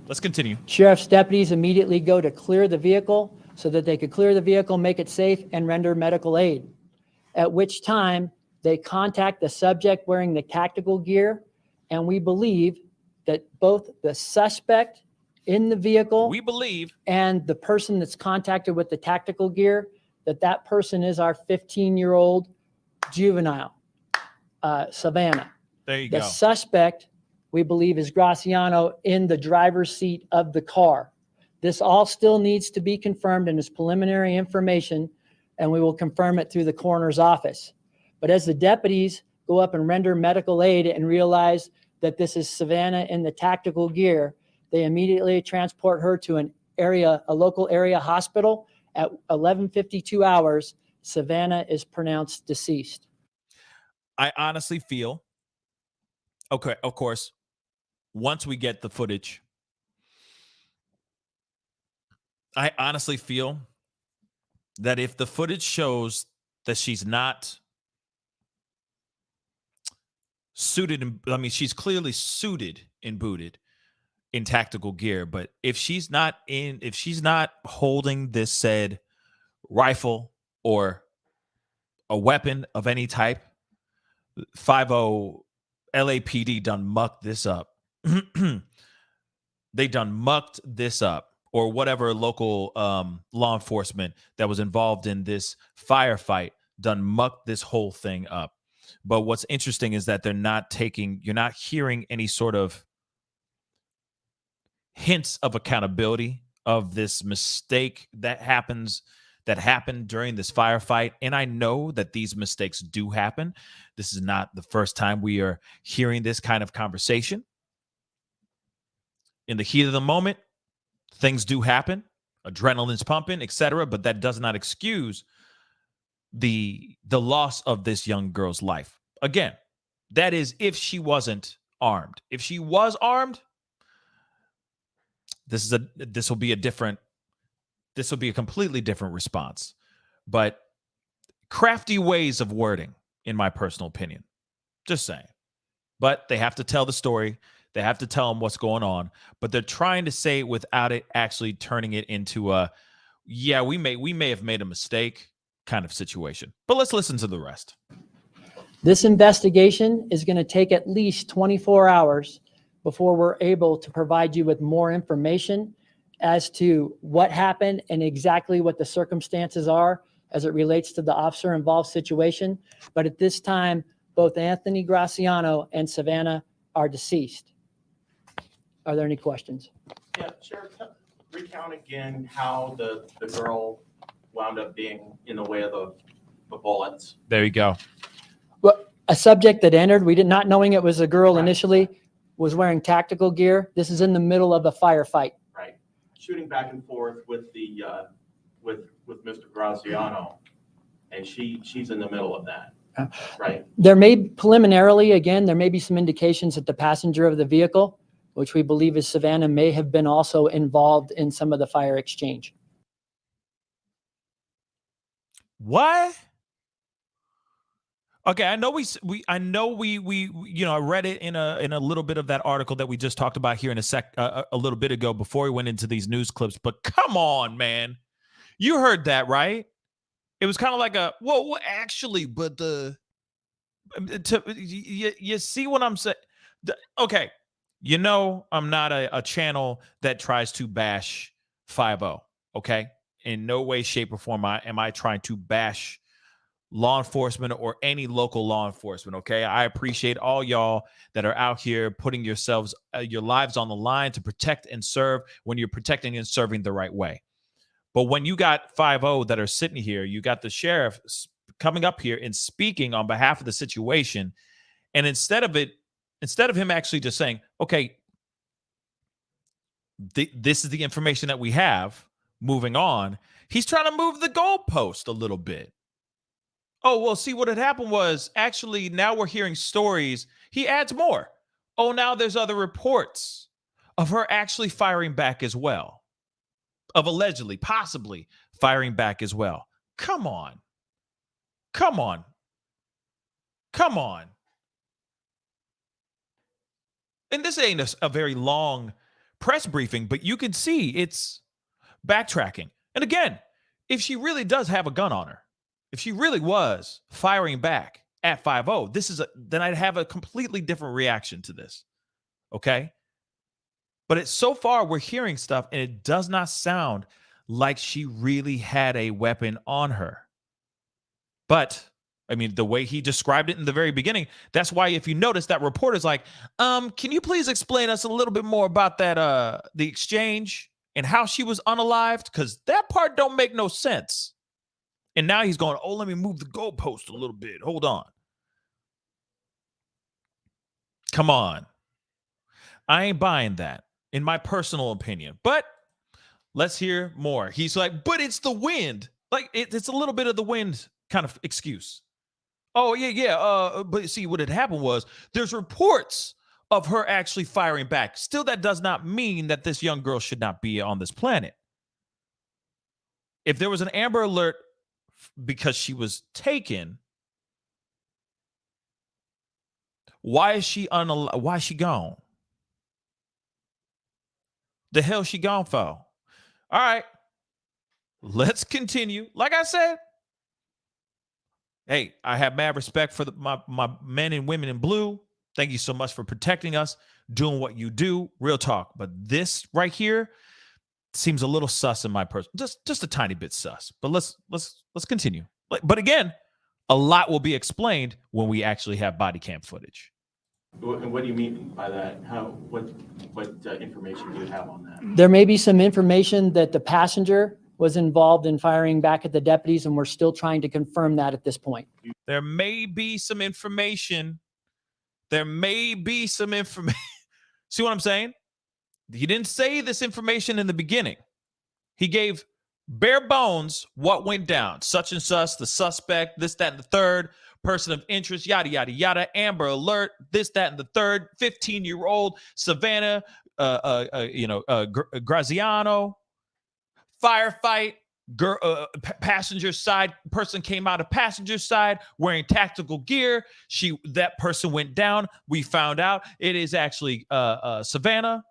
Let's continue. Sheriff's deputies immediately go to clear the vehicle so that they could clear the vehicle, make it safe, and render medical aid. At which time they contact the subject wearing the tactical gear, and we believe that both the suspect in the vehicle, and the person that's contacted with the tactical gear, that person is our 15-year-old juvenile, Savannah. There you go. The suspect, we believe, is Graziano in the driver's seat of the car. This all still needs to be confirmed and is preliminary information, and we will confirm it through the coroner's office. But as the deputies go up and render medical aid and realize that this is Savannah in the tactical gear, they immediately transport her to a local area hospital. At 11:52 hours, Savannah is pronounced deceased. I honestly feel, okay, of course, once we get the footage, I honestly feel that if the footage shows that she's not suited, she's clearly suited and booted in tactical gear, but if she's not holding this said rifle or a weapon of any type, 50 LAPD done mucked this up. They done mucked this up, or whatever local law enforcement that was involved in this firefight done mucked this whole thing up. But what's interesting is that you're not hearing any sort of hints of accountability of this mistake that happened during this firefight. And I know that these mistakes do happen. This is not the first time we are hearing this kind of conversation. In the heat of the moment, things do happen. Adrenaline's pumping, etc. But that does not excuse the loss of this young girl's life. Again, that is if she wasn't armed. If she was armed, this will be a completely different response. But crafty ways of wording, in my personal opinion. Just saying. But they have to tell the story. They have to tell them what's going on. But they're trying to say it without it actually turning it into a, yeah, we may have made a mistake kind of situation. But let's listen to the rest. This investigation is going to take at least 24 hours before we're able to provide you with more information as to what happened and exactly what the circumstances are as it relates to the officer involved situation. But at this time, both Anthony Graziano and Savannah are deceased. Are there any questions? Yeah, Sheriff, recount again how the girl wound up being in the way of the bullets. There you go. Well, a subject that entered, we did not knowing it was a girl initially, was wearing tactical gear. This is in the middle of a firefight. Right. Shooting back and forth with the with Mr. Graziano, and she's in the middle of that, right? There may preliminarily, again, there may be some indications that the passenger of the vehicle, which we believe is Savannah, may have been also involved in some of the fire exchange. What? Okay, I know we I read it in a little bit of that article that we just talked about here in a little bit ago before we went into these news clips. But come on, man, you heard that, right? It was kind of like a well, actually, but you see what I'm saying? Okay, I'm not a channel that tries to bash 5-0. Okay, in no way, shape, or form am I trying to bash law enforcement or any local law enforcement. Okay, I appreciate all y'all that are out here putting yourselves, your lives on the line to protect and serve when you're protecting and serving the right way. But when you got 5-0 that are sitting here, you got the sheriff coming up here and speaking on behalf of the situation, and instead of him actually just saying, okay, this is the information that we have, moving on, he's trying to move the goalpost a little bit. Oh, well, see, what had happened was actually now we're hearing stories. He adds more. Oh, now there's other reports of her actually firing back as well, of allegedly, possibly firing back as well. Come on. Come on. Come on. And this ain't a very long press briefing, but you can see it's backtracking. And again, if she really does have a gun on her, if she really was firing back at 5-0, then I'd have a completely different reaction to this. Okay? But it's so far we're hearing stuff and it does not sound like she really had a weapon on her. But I mean, the way he described it in the very beginning, that's why if you notice that reporter's like, can you please explain us a little bit more about that the exchange and how she was unalived? Because that part don't make no sense. And now he's going, oh, let me move the goalpost a little bit. Hold on. Come on. I ain't buying that, in my personal opinion. But let's hear more. He's like, but it's the wind. Like, it's a little bit of the wind kind of excuse. Oh, yeah. But see, what had happened was there's reports of her actually firing back. Still, that does not mean that this young girl should not be on this planet. If there was an Amber Alert because she was taken, why is she gone? The hell she gone for? All right, let's continue. Like I said, hey, I have mad respect for my men and women in blue. Thank you so much for protecting us, doing what you do. Real talk. But this right here seems a little sus in my person. Just a tiny bit sus. But let's continue. But again, a lot will be explained when we actually have body cam footage. What do you mean by that? What information do you have on that? There may be some information that the passenger was involved in firing back at the deputies, and we're still trying to confirm that at this point. There may be some information. There may be some information. See what I'm saying? He didn't say this information in the beginning. He gave bare bones what went down. Such and such, the suspect, this, that, and the third, person of interest, yada, yada, yada, Amber Alert, this, that, and the third, 15-year-old Savannah, Graziano, firefight, passenger side, person came out of passenger side wearing tactical gear. That person went down. We found out it is actually Savannah.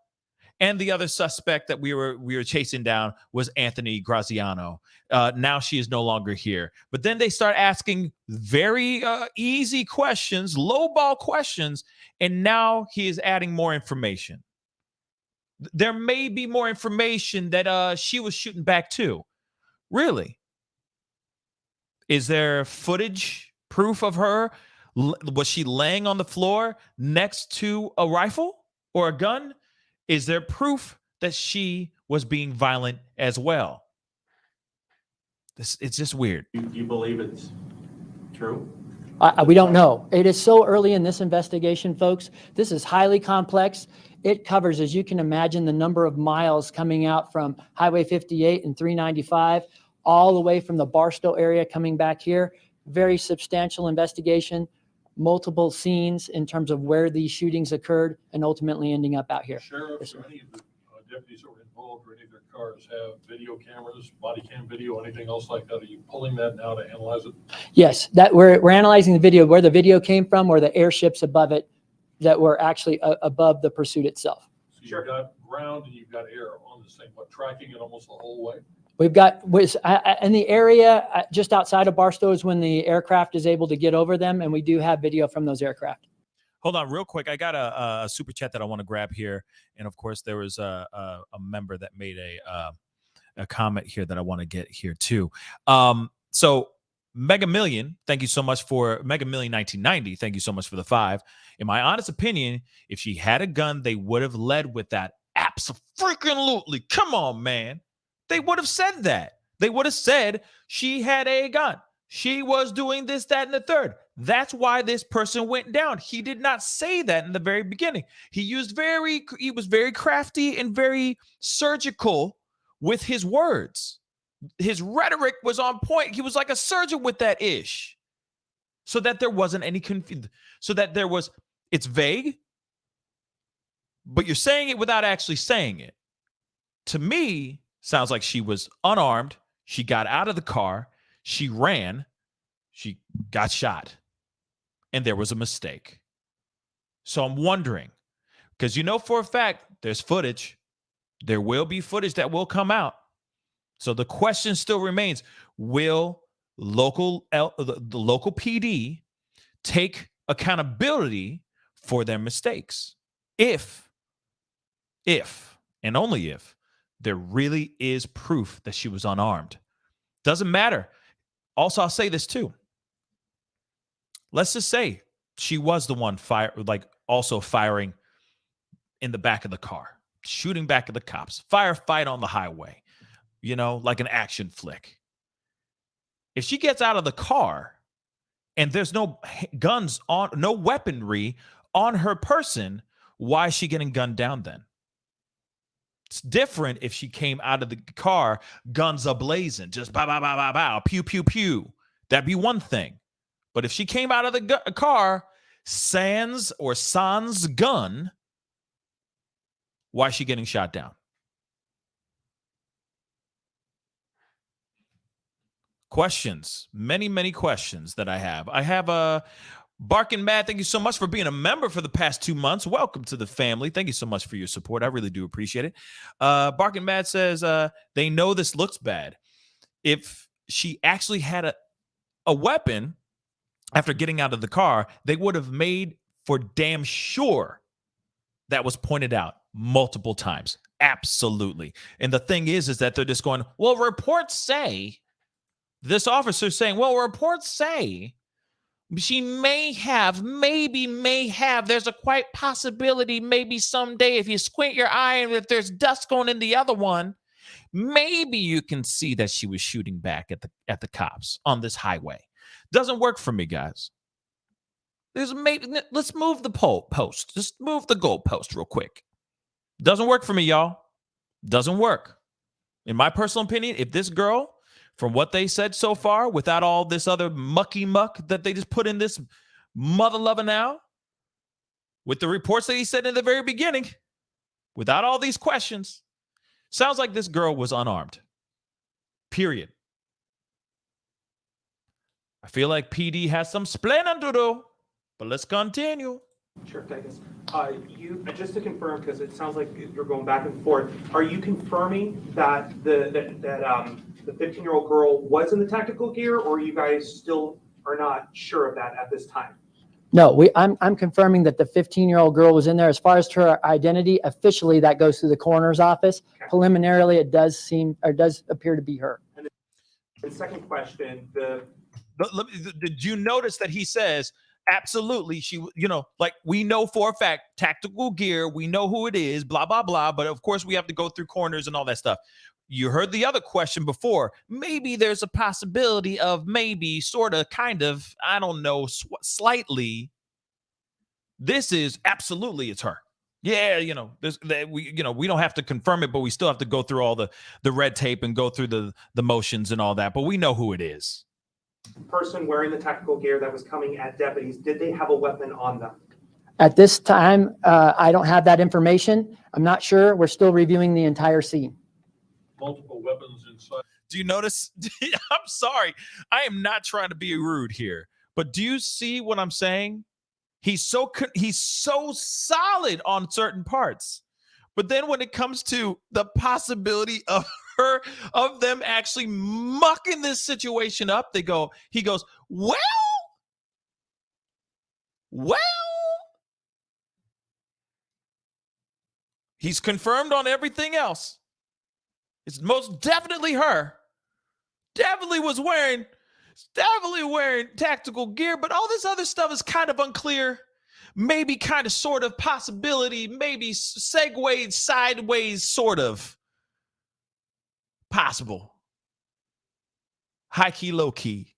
And the other suspect that we were chasing down was Anthony Graziano. Now she is no longer here. But then they start asking very easy questions, lowball questions, and now he is adding more information. There may be more information that she was shooting back too. Really? Is there footage, proof of her? Was she laying on the floor next to a rifle or a gun? Is there proof that she was being violent as well? It's just weird. You believe it's true? We don't know. It is so early in this investigation, folks. This is highly complex. It covers, as you can imagine, the number of miles coming out from Highway 58 and 395 all the way from the Barstow area coming back here. Very substantial investigation, multiple scenes in terms of where these shootings occurred, and ultimately ending up out here. Sheriffs or any of the deputies that were involved or any of their cars have video cameras, body cam video, anything else like that? Are you pulling that now to analyze it? Yes, that we're analyzing the video, where the video came from, or the airships above it that were actually above the pursuit itself. So you've got ground and you've got air on this thing, but tracking it almost the whole way? We've got in the area just outside of Barstow is when the aircraft is able to get over them, and we do have video from those aircraft. Hold on real quick. I got a super chat that I want to grab here. And of course, there was a member that made a comment here that I want to get here too. So Mega Million, thank you so much for Mega Million 1990. Thank you so much for the 5. In my honest opinion, if she had a gun, they would have led with that. Absolutely. Come on, man. They would have said that. They would have said she had a gun. She was doing this, that, and the third. That's why this person went down. He did not say that in the very beginning. He was very crafty and very surgical with his words. His rhetoric was on point. He was like a surgeon with that ish. So that there wasn't any confusion. So that there was, it's vague, but you're saying it without actually saying it. To me, sounds like she was unarmed. She got out of the car. She ran. She got shot. And there was a mistake. So I'm wondering, because you know for a fact there's footage. There will be footage that will come out. So the question still remains, will the local PD take accountability for their mistakes? If, and only if, there really is proof that she was unarmed. Doesn't matter. Also, I'll say this too. Let's just say she was the one also firing in the back of the car, shooting back at the cops, firefight on the highway, like an action flick. If she gets out of the car and there's no guns on, no weaponry on her person, why is she getting gunned down then? It's different if she came out of the car, guns ablazing, just bow, bow, bow, bow, bow, pew, pew, pew. That'd be one thing. But if she came out of the car, sans gun, why is she getting shot down? Questions. Many, many questions that I have. I have a Barkin' Mad, thank you so much for being a member for the past 2 months. Welcome to the family. Thank you so much for your support. I really do appreciate it. Barkin' Mad says they know this looks bad. If she actually had a weapon after getting out of the car, they would have made for damn sure that was pointed out multiple times. Absolutely. And the thing is that they're just going, well, reports say, this officer's saying, well, reports say she may have, there's a quite possibility, maybe someday if you squint your eye and if there's dust going in the other one, maybe you can see that she was shooting back at the cops on this highway. Doesn't work for me, guys. Let's move the post. Just move the goalpost real quick. Doesn't work for me, y'all. Doesn't work. In my personal opinion, if this girl, from what they said so far, without all this other mucky muck that they just put in this mother lover now, with the reports that he said in the very beginning, without all these questions, sounds like this girl was unarmed. Period. I feel like PD has some splaining to do, but let's continue. Sure, Titus. Just to confirm, because it sounds like you're going back and forth, are you confirming that the 15-year-old girl was in the tactical gear, or you guys still are not sure of that at this time? No, I'm confirming that the 15-year-old girl was in there. As far as her identity, officially that goes through the coroner's office. Okay. Preliminarily, it does appear to be her. And the second question, did you notice that he says, absolutely, she, like we know for a fact, tactical gear, we know who it is, blah, blah, blah. But of course, we have to go through corners and all that stuff. You heard the other question before. Maybe there's a possibility of maybe, sort of, kind of, I don't know, slightly. This is absolutely, it's her. Yeah, we don't have to confirm it, but we still have to go through all the red tape and go through the motions and all that. But we know who it is. Person wearing the tactical gear that was coming at deputies, did they have a weapon on them? At this time, I don't have that information. I'm not sure. We're still reviewing the entire scene. Multiple weapons inside. Do you notice? I'm sorry. I am not trying to be rude here, but do you see what I'm saying? He's so solid on certain parts, but then when it comes to the possibility of them actually mucking this situation up, he goes, well, he's confirmed on everything else. It's most definitely her. Definitely wearing tactical gear, but all this other stuff is kind of unclear. Maybe kind of sort of possibility, maybe segued sideways, sort of possible. High key, low key.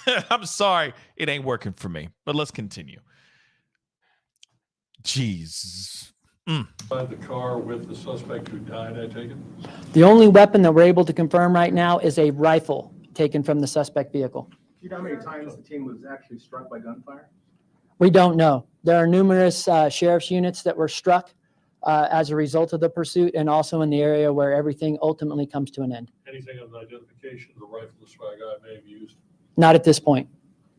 I'm sorry, it ain't working for me, but let's continue. Jeez. Inside the car with the suspect who died, I take it? The only weapon that we're able to confirm right now is a rifle taken from the suspect vehicle. Do you know how many times the team was actually struck by gunfire? We don't know. There are numerous sheriff's units that were struck as a result of the pursuit, and also in the area where everything ultimately comes to an end. Anything of identification of the rifle this guy may have used? Not at this point.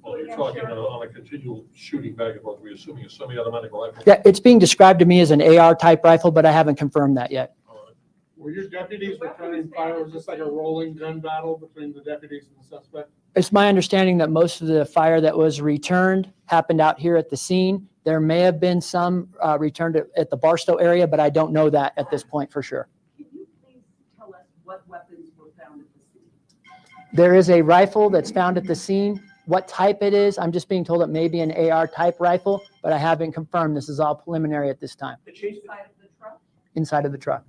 Well, you're talking on a continual shooting back and forth. We're assuming a semi-automatic rifle. Yeah, it's being described to me as an AR type rifle, but I haven't confirmed that yet. Were your deputies returning fire? Was this like a rolling gun battle between the deputies and the suspect? It's my understanding that most of the fire that was returned happened out here at the scene. There may have been some returned at the Barstow area, but I don't know that at this point for sure. Can you please tell us what weapons were found at the scene? There is a rifle that's found at the scene. What type it is, I'm just being told it may be an AR type rifle, but I haven't confirmed. This is all preliminary at this time. Inside of the truck? Inside of the truck.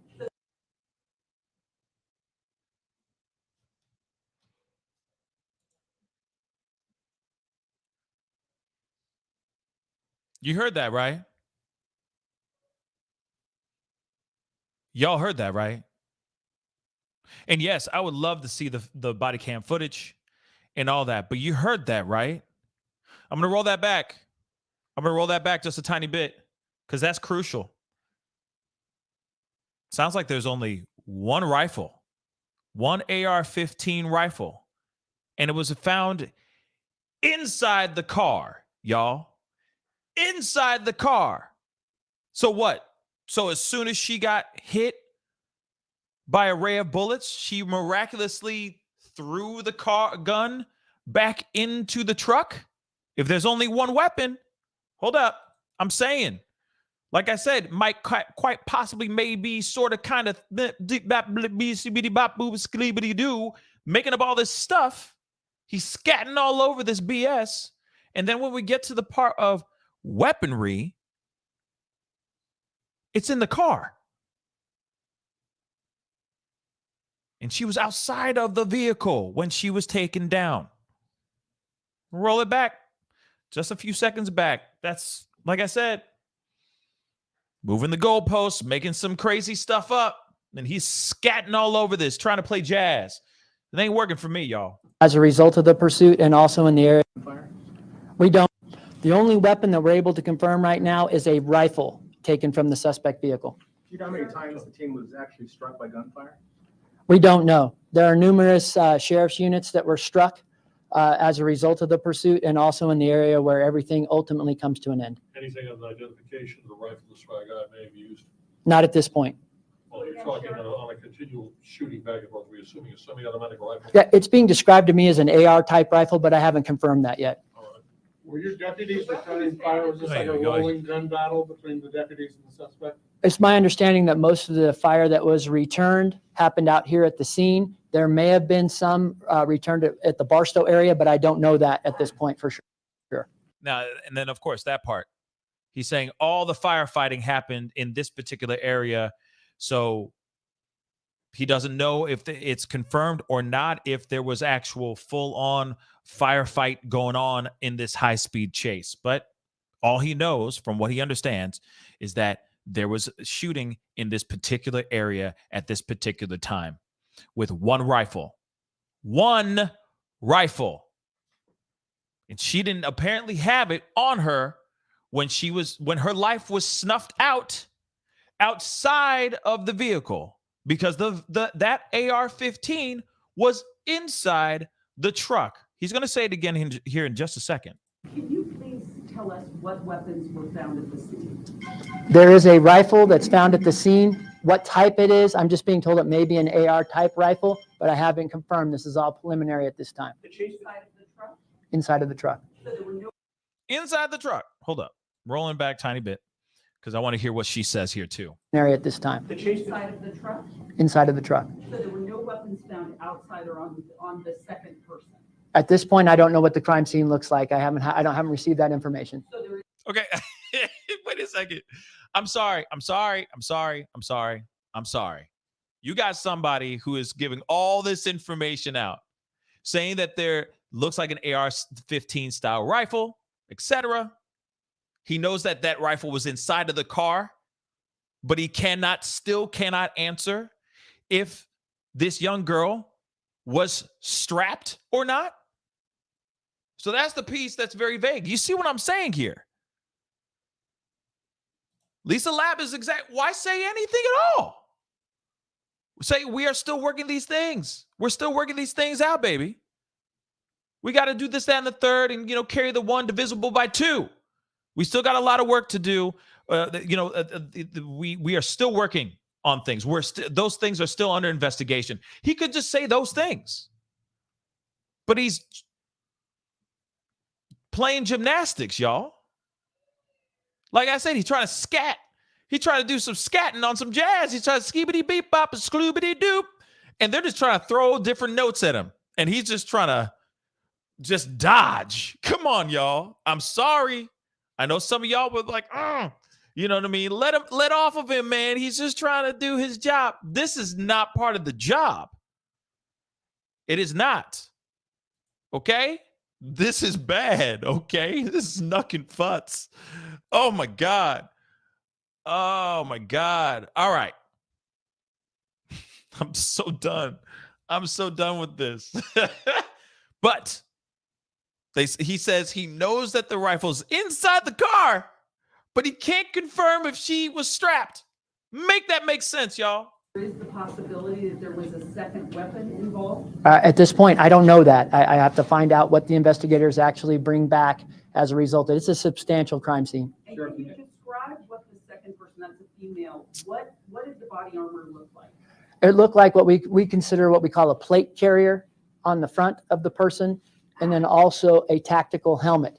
You heard that, right? Y'all heard that, right? And yes, I would love to see the body cam footage and all that, but you heard that, right? I'm going to roll that back. I'm going to roll that back just a tiny bit because that's crucial. Sounds like there's only one rifle, one AR-15 rifle, and it was found inside the car, y'all. Inside the car. So what? So as soon as she got hit by a ray of bullets, she miraculously threw the gun back into the truck? If there's only one weapon, hold up. I'm saying, like I said, might quite possibly maybe sort of kind of making up all this stuff. He's scatting all over this BS. And then when we get to the part of weaponry, it's in the car. And she was outside of the vehicle when she was taken down. Roll it back. Just a few seconds back. That's, like I said, moving the goalposts, making some crazy stuff up. And he's scatting all over this, trying to play jazz. It ain't working for me, y'all. As a result of the pursuit and also in the area. We don't. The only weapon that we're able to confirm right now is a rifle taken from the suspect vehicle. Do you know how many times the team was actually struck by gunfire? We don't know. There are numerous sheriff's units that were struck as a result of the pursuit, and also in the area where everything ultimately comes to an end. Anything of identification of the rifle this guy may have used? Not at this point. Well, you're talking on a continual shooting back and forth. We're assuming a semi-automatic rifle. Yeah, it's being described to me as an AR type rifle, but I haven't confirmed that yet. Were your deputies returning fire? Was this like a rolling gun battle between the deputies and the suspect? It's my understanding that most of the fire that was returned happened out here at the scene. There may have been some returned at the Barstow area, but I don't know that at this point for sure. Now, and then, of course, that part. He's saying all the firefighting happened in this particular area, so he doesn't know if it's confirmed or not, if there was actual full-on firefight going on in this high-speed chase. But All he knows from what he understands is that there was a shooting in this particular area at this particular time with one rifle. One rifle. And she didn't apparently have it on her when her life was snuffed out outside of the vehicle, because that AR-15 was inside the truck. He's going to say it again here in just a second. Can you please tell us what weapons were found at the scene? There is a rifle that's found at the scene. What type it is, I'm just being told it may be an AR type rifle, but I haven't confirmed. This is all preliminary at this time. The chase side of the truck? Inside of the truck. So there were no. Inside the truck. Hold up. Rolling back tiny bit because I want to hear what she says here too. At this time. The chase side of the truck? Inside of the truck. So there were no weapons found outside or on the second person? At this point, I don't know what the crime scene looks like. I haven't received that information. So there Okay. Wait a second. I'm sorry. You got somebody who is giving all this information out, saying that there looks like an AR-15 style rifle, etc. He knows that that rifle was inside of the car, but he still cannot answer if this young girl was strapped or not. So that's the piece that's very vague. You see what I'm saying here? Lisa Lab is exact. Why say anything at all? Say we are still working these things. We're still working these things out, baby. We got to do this, that, and the third, and carry the one divisible by two. We still got a lot of work to do. We are still working on things. Those things are still under investigation. He could just say those things, but he's playing gymnastics, y'all. Like I said, he's trying to scat. He tried to do some scatting on some jazz. He tried to skibidi beep bop and skloobity doop, and they're just trying to throw different notes at him, and he's just trying to just dodge. Come on, y'all. I'm sorry. I know some of y'all were like, you know what I mean? Let off of him, man. He's just trying to do his job. This is not part of the job. It is not. Okay? This is bad. Okay? This is knuckin' futz. Oh my God. Oh my God. All right. I'm so done. I'm so done with this. But he says he knows that the rifle's inside the car, but he can't confirm if she was strapped. Make that make sense, y'all. Is the possibility that there was a second weapon involved? At this point, I don't know that. I have to find out what the investigators actually bring back as a result. It's a substantial crime scene. And can you describe what the second person, that's a female, what did the body armor look like? It looked like what we consider what we call a plate carrier on the front of the person, and then also a tactical helmet.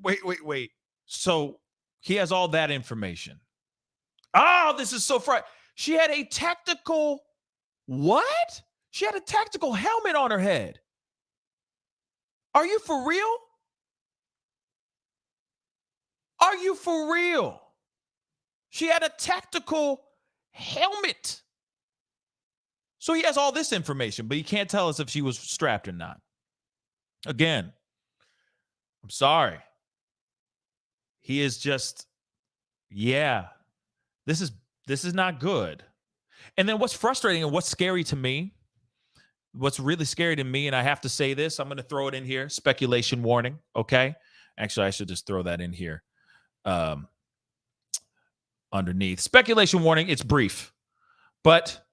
Wait. So he has all that information. Oh, this is so frightening. She had a tactical what? She had a tactical helmet on her head. Are you for real? Are you for real? She had a tactical helmet. So he has all this information, but he can't tell us if she was strapped or not. Again, I'm sorry. He is just, this is not good. And then what's frustrating and what's scary to me, what's really scary to me, and I have to say this, I'm going to throw it in here, speculation warning, okay? Actually, I should just throw that in here underneath. Speculation warning, it's brief. But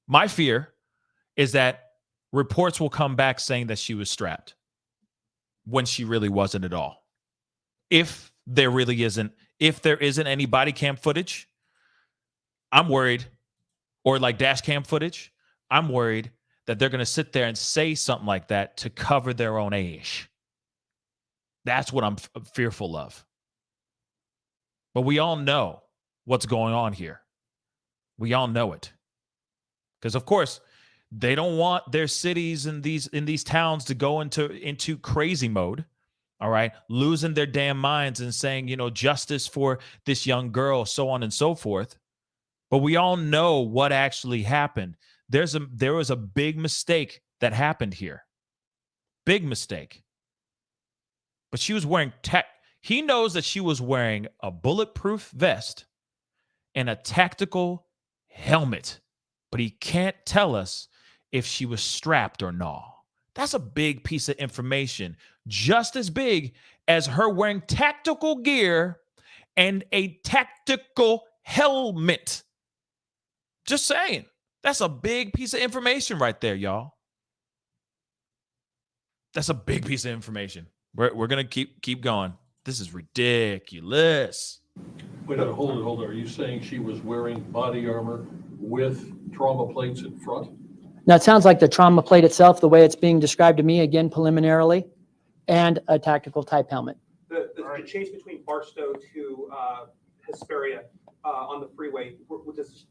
my fear is that reports will come back saying that she was strapped when she really wasn't at all. If there isn't any body cam footage, I'm worried, or like dash cam footage, I'm worried that they're going to sit there and say something like that to cover their own ash. That's what I'm fearful of. But we all know what's going on here. We all know it. Because, of course, they don't want their cities and these towns to go into crazy mode. All right, losing their damn minds and saying, justice for this young girl, so on and so forth. But we all know what actually happened. There was a big mistake that happened here. Big mistake. but she was wearing he knows that she was wearing a bulletproof vest and a tactical helmet, but he can't tell us if she was strapped or not. That's a big piece of information, just as big as her wearing tactical gear and a tactical helmet. Just saying. That's a big piece of information right there, y'all. That's a big piece of information. We're going to keep going. This is ridiculous. Wait, hold it. Are you saying she was wearing body armor with trauma plates in front? Now, it sounds like the trauma plate itself, the way it's being described to me, again, preliminarily, and a tactical type helmet. The chase between Barstow to Hesperia on the freeway,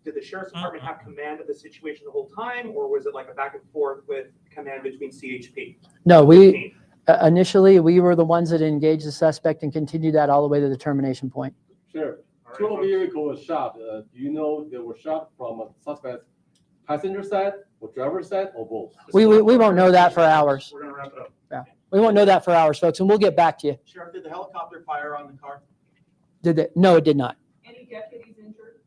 did the sheriff's department have command of the situation the whole time, or was it like a back and forth with command between CHP? No, we initially, we were the ones that engaged the suspect and continued that all the way to the termination point. Sure. Two vehicles were shot. Do you know they were shot from a suspect passenger side or driver side or both? We won't know that for hours. We're going to wrap it up. Yeah. We won't know that for hours, folks, and we'll get back to you. Sheriff, did the helicopter fire on the car? Did they? No, it did not. Any deputies injured?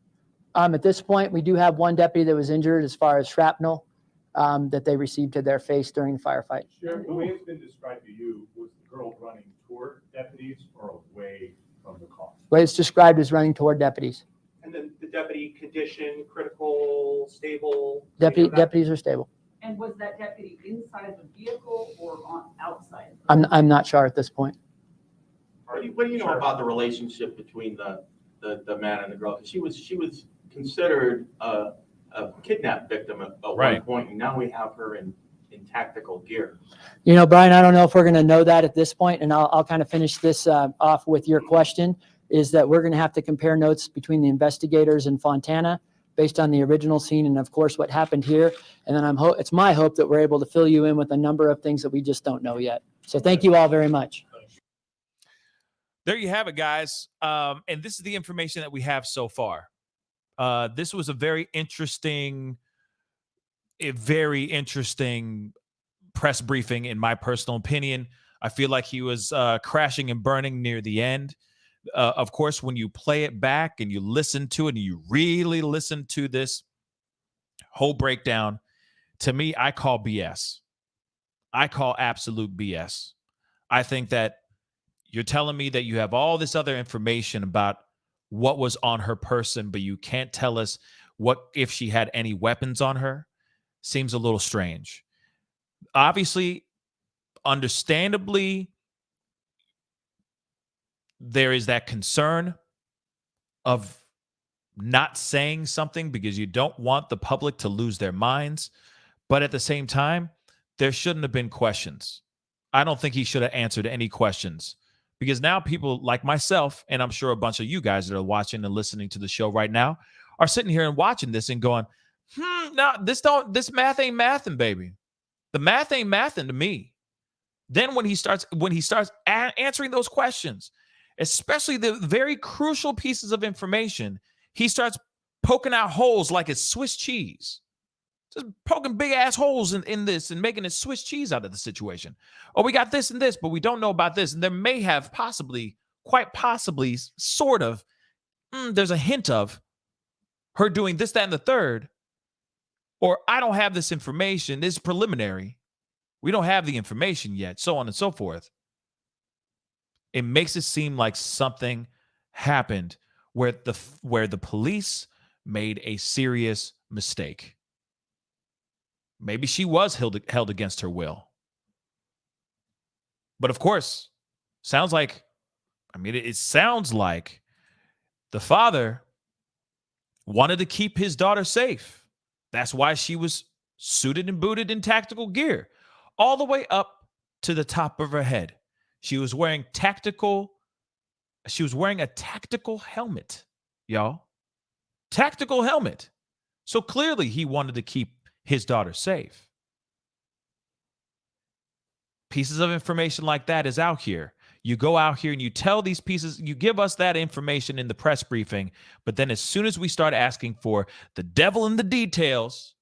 At this point, we do have one deputy that was injured as far as shrapnel that they received to their face during the firefight. Sheriff, the way it's been described to you, was the girl running toward deputies or away from the car? The way it's described as running toward deputies. And then the deputy condition, critical, stable? Deputies are stable. And was that deputy inside the vehicle or outside? I'm not sure at this point. What do you know about the relationship between the man and the girl? Because she was considered a kidnap victim at one point, and now we have her in tactical gear. You know, Brian, I don't know if we're going to know that at this point, and I'll kind of finish this off with your question, is that we're going to have to compare notes between the investigators in Fontana based on the original scene and, of course, what happened here. And then it's my hope that we're able to fill you in with a number of things that we just don't know yet. So thank you all very much. There you have it, guys. And this is the information that we have so far. This was a very interesting press briefing, in my personal opinion. I feel like he was crashing and burning near the end. Of course, when you play it back and you listen to it and you really listen to this whole breakdown, to me, I call BS. I call absolute BS. I think that you're telling me that you have all this other information about what was on her person, but you can't tell us if she had any weapons on her. Seems a little strange. Obviously, understandably, there is that concern of not saying something because you don't want the public to lose their minds. But at the same time, there shouldn't have been questions. I don't think he should have answered any questions, because now people like myself, and I'm sure a bunch of you guys that are watching and listening to the show right now, are sitting here and watching this and going, no, this math ain't mathing, baby. The math ain't mathing to me. Then when he starts answering those questions, especially the very crucial pieces of information, he starts poking out holes like it's Swiss cheese. Just poking big ass holes in this and making it Swiss cheese out of the situation. Oh, we got this and this, but we don't know about this. And there may have quite possibly, sort of, there's a hint of her doing this, that, and the third. Or I don't have this information. This is preliminary. We don't have the information yet, so on and so forth. It makes it seem like something happened where the police made a serious mistake. Maybe she was held against her will. But of course, it sounds like the father wanted to keep his daughter safe. That's why she was suited and booted in tactical gear, all the way up to the top of her head. She was wearing a tactical helmet, y'all. Tactical helmet. So clearly he wanted to keep his daughter safe. Pieces of information like that is out here. You go out here and you tell these pieces, you give us that information in the press briefing, but then as soon as we start asking for the devil in the details,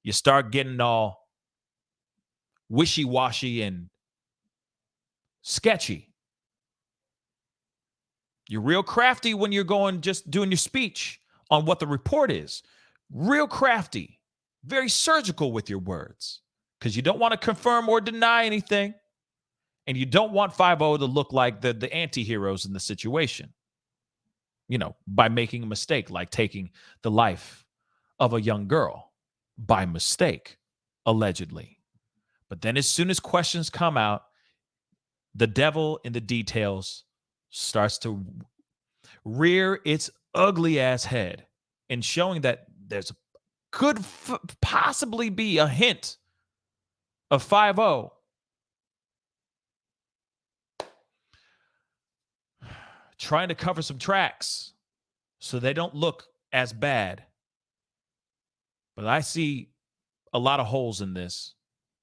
you start getting all wishy-washy and sketchy. You're real crafty when you're just doing your speech on what the report is. Real crafty, very surgical with your words, because you don't want to confirm or deny anything. And you don't want 5-0 to look like the anti-heroes in the situation, by making a mistake, like taking the life of a young girl by mistake, allegedly. But then as soon as questions come out, the devil in the details starts to rear its ugly ass head and showing that could possibly be a hint of 5-0 trying to cover some tracks so they don't look as bad. But I see a lot of holes in this,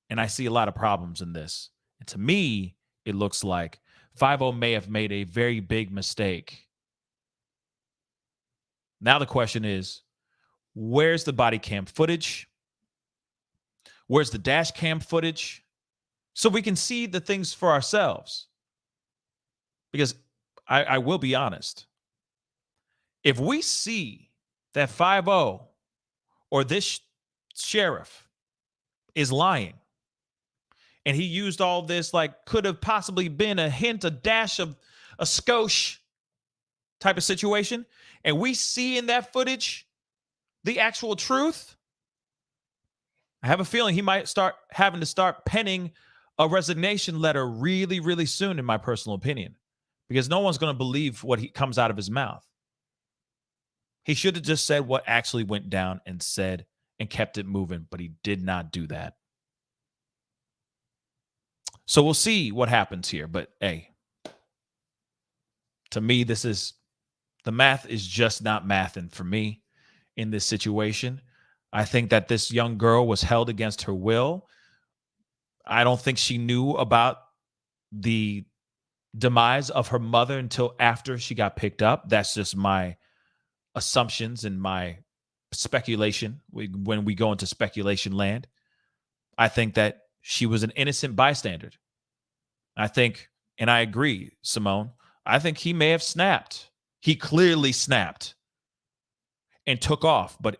and I see a lot of problems in this. And to me, it looks like 5-0 may have made a very big mistake. Now the question is, where's the body cam footage? Where's the dash cam footage? So we can see the things for ourselves. Because I will be honest. If we see that 5-0 or this sheriff is lying, and he used all this like could have possibly been a hint, a dash of a skosh type of situation, and we see in that footage the actual truth, I have a feeling he might start having to start penning a resignation letter really, really soon, in my personal opinion, because no one's going to believe what comes out of his mouth. He should have just said what actually went down and said and kept it moving, but he did not do that. So we'll see what happens here. But hey, to me, the math is just not mathing for me in this situation. I think that this young girl was held against her will. I don't think she knew about the demise of her mother until after she got picked up. That's just my assumptions and my speculation. When we go into speculation land, I think that she was an innocent bystander. I think, and I agree, Simone, I think he may have snapped. He clearly snapped and took off, but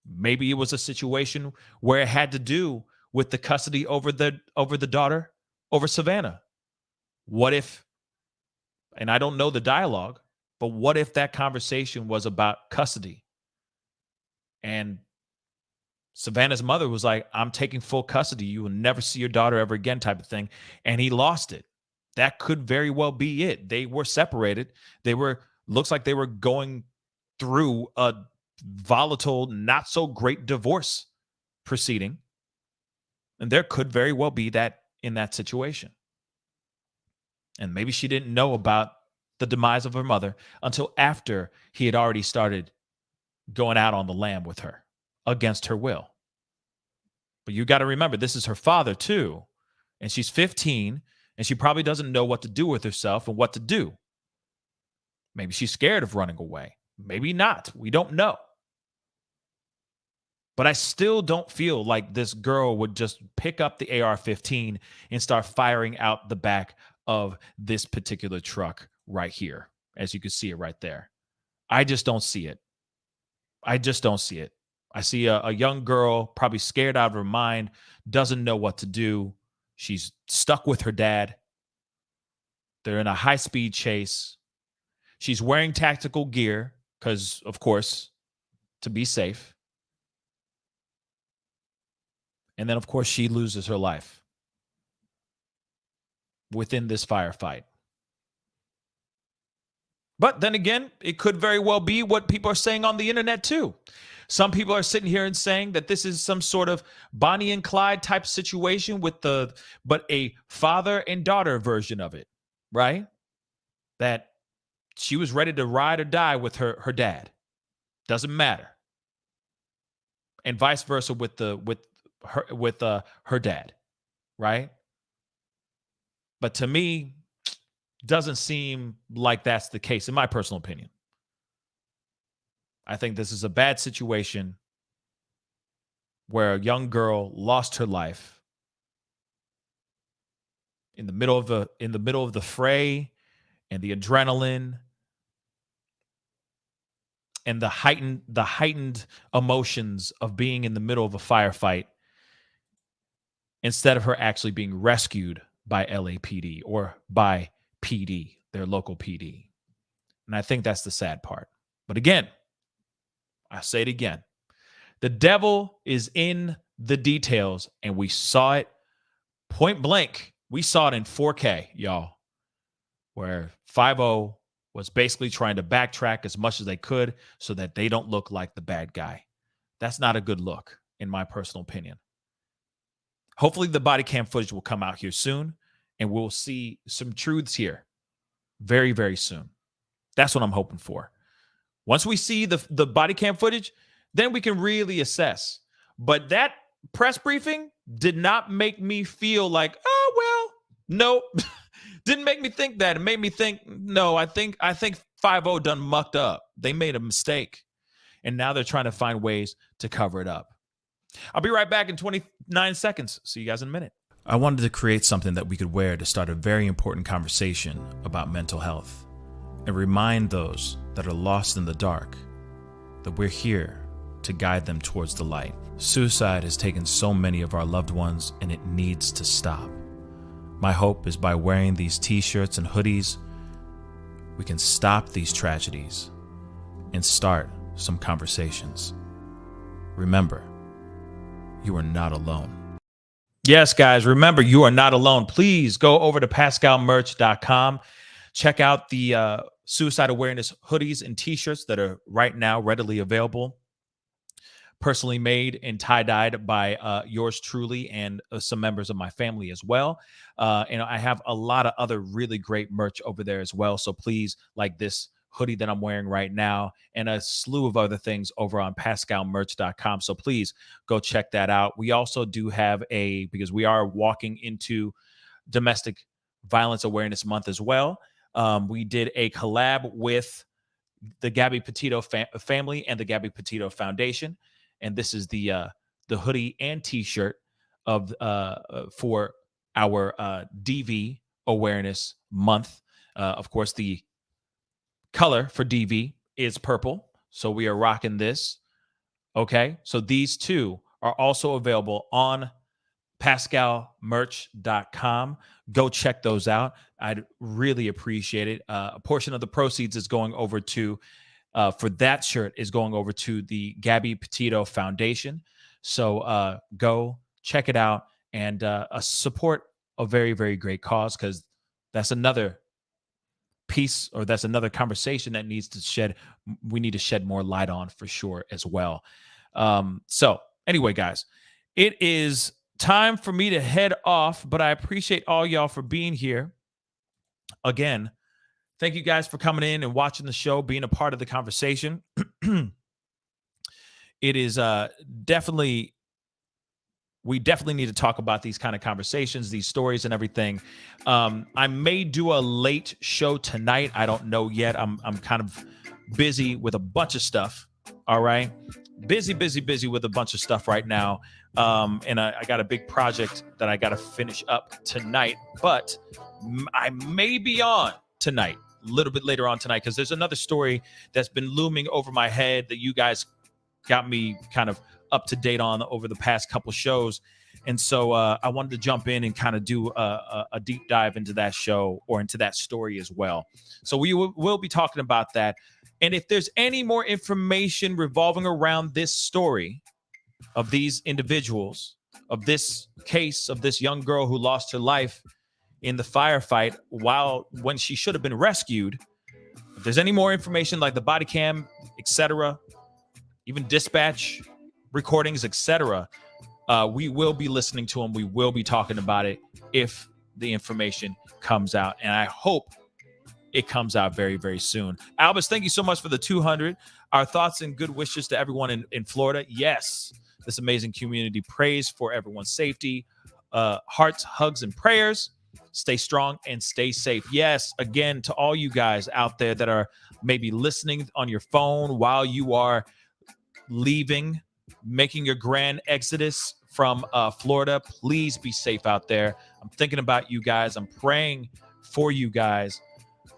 maybe it was a situation where it had to do with the custody over the daughter, over Savannah. What if, and I don't know the dialogue, but what if that conversation was about custody? And Savannah's mother was like, I'm taking full custody. You will never see your daughter ever again, type of thing. And he lost it. That could very well be it. They were separated. Looks like they were going through a volatile, not so great divorce proceeding. And there could very well be that in that situation. And maybe she didn't know about the demise of her mother until after he had already started going out on the lam with her against her will. But you got to remember, this is her father too. And she's 15 and she probably doesn't know what to do with herself and what to do. Maybe she's scared of running away. Maybe not. We don't know. But I still don't feel like this girl would just pick up the AR-15 and start firing out the back of this particular truck right here, as you can see it right there. I just don't see it. I just don't see it. I see a young girl, probably scared out of her mind, doesn't know what to do. She's stuck with her dad. They're in a high-speed chase. She's wearing tactical gear because, of course, to be safe. And then, of course, she loses her life within this firefight. But then again, it could very well be what people are saying on the internet too. Some people are sitting here and saying that this is some sort of Bonnie and Clyde type situation but a father and daughter version of it, right? That she was ready to ride or die with her dad. Doesn't matter. And vice versa with her dad, right? But to me, doesn't seem like that's the case, in my personal opinion. I think this is a bad situation where a young girl lost her life in the middle of the fray, and the adrenaline and the heightened emotions of being in the middle of a firefight, instead of her actually being rescued by LAPD or by PD, their local PD. And I think that's the sad part. But again, I say it again, the devil is in the details, and we saw it point blank. We saw it in 4K, y'all, where 5-0 was basically trying to backtrack as much as they could so that they don't look like the bad guy. That's not a good look, in my personal opinion. Hopefully the body cam footage will come out here soon, and we'll see some truths here very, very soon. That's what I'm hoping for. Once we see the body cam footage, then we can really assess. But that press briefing did not make me feel like, oh, well, nope. Didn't make me think that. It made me think, no, I think 5-0 done mucked up. They made a mistake. And now they're trying to find ways to cover it up. I'll be right back in 29 seconds. See you guys in a minute. I wanted to create something that we could wear to start a very important conversation about mental health and remind those that are lost in the dark that we're here to guide them towards the light. Suicide has taken so many of our loved ones, and it needs to stop. My hope is by wearing these t-shirts and hoodies, we can stop these tragedies and start some conversations. Remember, you are not alone. Yes, guys, remember, you are not alone. Please go over to pascalmerch.com. Check out the suicide awareness hoodies and t-shirts that are right now readily available. Personally made and tie-dyed by yours truly and some members of my family as well. And I have a lot of other really great merch over there as well. So please, like this hoodie that I'm wearing right now and a slew of other things over on pascalmerch.com. So please go check that out. We also do have because we are walking into Domestic Violence Awareness Month as well. We did a collab with the Gabby Petito family and the Gabby Petito Foundation. And this is the hoodie and t-shirt of for our DV Awareness Month. Of course, the color for DV is purple, so we are rocking this. Okay, so these two are also available on pascalmerch.com. Go check those out. I'd really appreciate it. A portion of the proceeds is going over to for that shirt is going over to the Gabby Petito Foundation. So go check it out and support a very, very great cause, because that's another piece, or that's another conversation that we need to shed more light on for sure as well. So anyway, guys, it is time for me to head off, but I appreciate all y'all for being here. Again, thank you guys for coming in and watching the show, being a part of the conversation. It is we definitely need to talk about these kind of conversations, these stories and everything. I may do a late show tonight. I don't know yet. I'm kind of busy with a bunch of stuff. All right. Busy with a bunch of stuff right now. And I got a big project that I got to finish up tonight, but I may be on tonight, a little bit later on tonight, because there's another story that's been looming over my head that you guys got me kind of up to date on over the past couple shows. And so I wanted to jump in and kind of do a deep dive into that show, or into that story as well. So we will be talking about that. And if there's any more information revolving around this story of these individuals, of this case of this young girl who lost her life in the firefight when she should have been rescued, if there's any more information like the body cam, etc., even dispatch recordings, etc., we will be listening to them. We will be talking about it if the information comes out, and I hope it comes out very, very soon. Albus, thank you so much for the 200. Our thoughts and good wishes to everyone in Florida. Yes, this amazing community prays for everyone's safety. Hearts, hugs, and prayers. Stay strong and stay safe. Yes, again, to all you guys out there that are maybe listening on your phone while you are leaving, making your grand exodus from Florida. Please be safe out there. I'm thinking about you guys. I'm praying for you guys.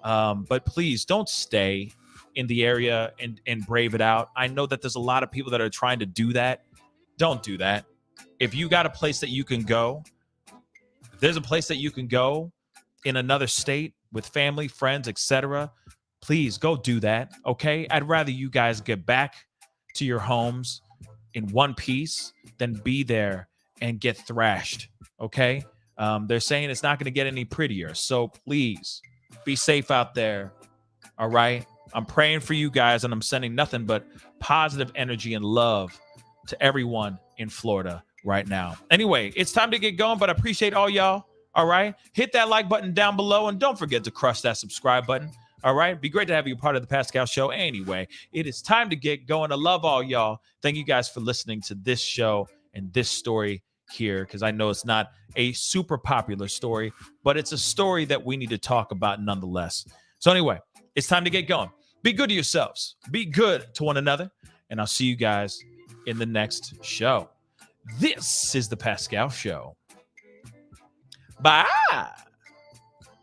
But please don't stay in the area and brave it out. I know that there's a lot of people that are trying to do that. Don't do that. If you got a place that you can go, if there's a place that you can go in another state with family, friends, etc., please go do that, okay? I'd rather you guys get back to your homes in one piece than be there and get thrashed, okay? They're saying it's not going to get any prettier, so please be safe out there, all right? I'm praying for you guys, and I'm sending nothing but positive energy and love to everyone in Florida right now. Anyway, it's time to get going, but I appreciate all y'all, all right? Hit that like button down below, and don't forget to crush that subscribe button. All right. Be great to have you part of the Pascal Show. Anyway, it is time to get going. I love all y'all. Thank you guys for listening to this show and this story here, because I know it's not a super popular story, but it's a story that we need to talk about nonetheless. So anyway, it's time to get going. Be good to yourselves. Be good to one another. And I'll see you guys in the next show. This is the Pascal Show. Bye.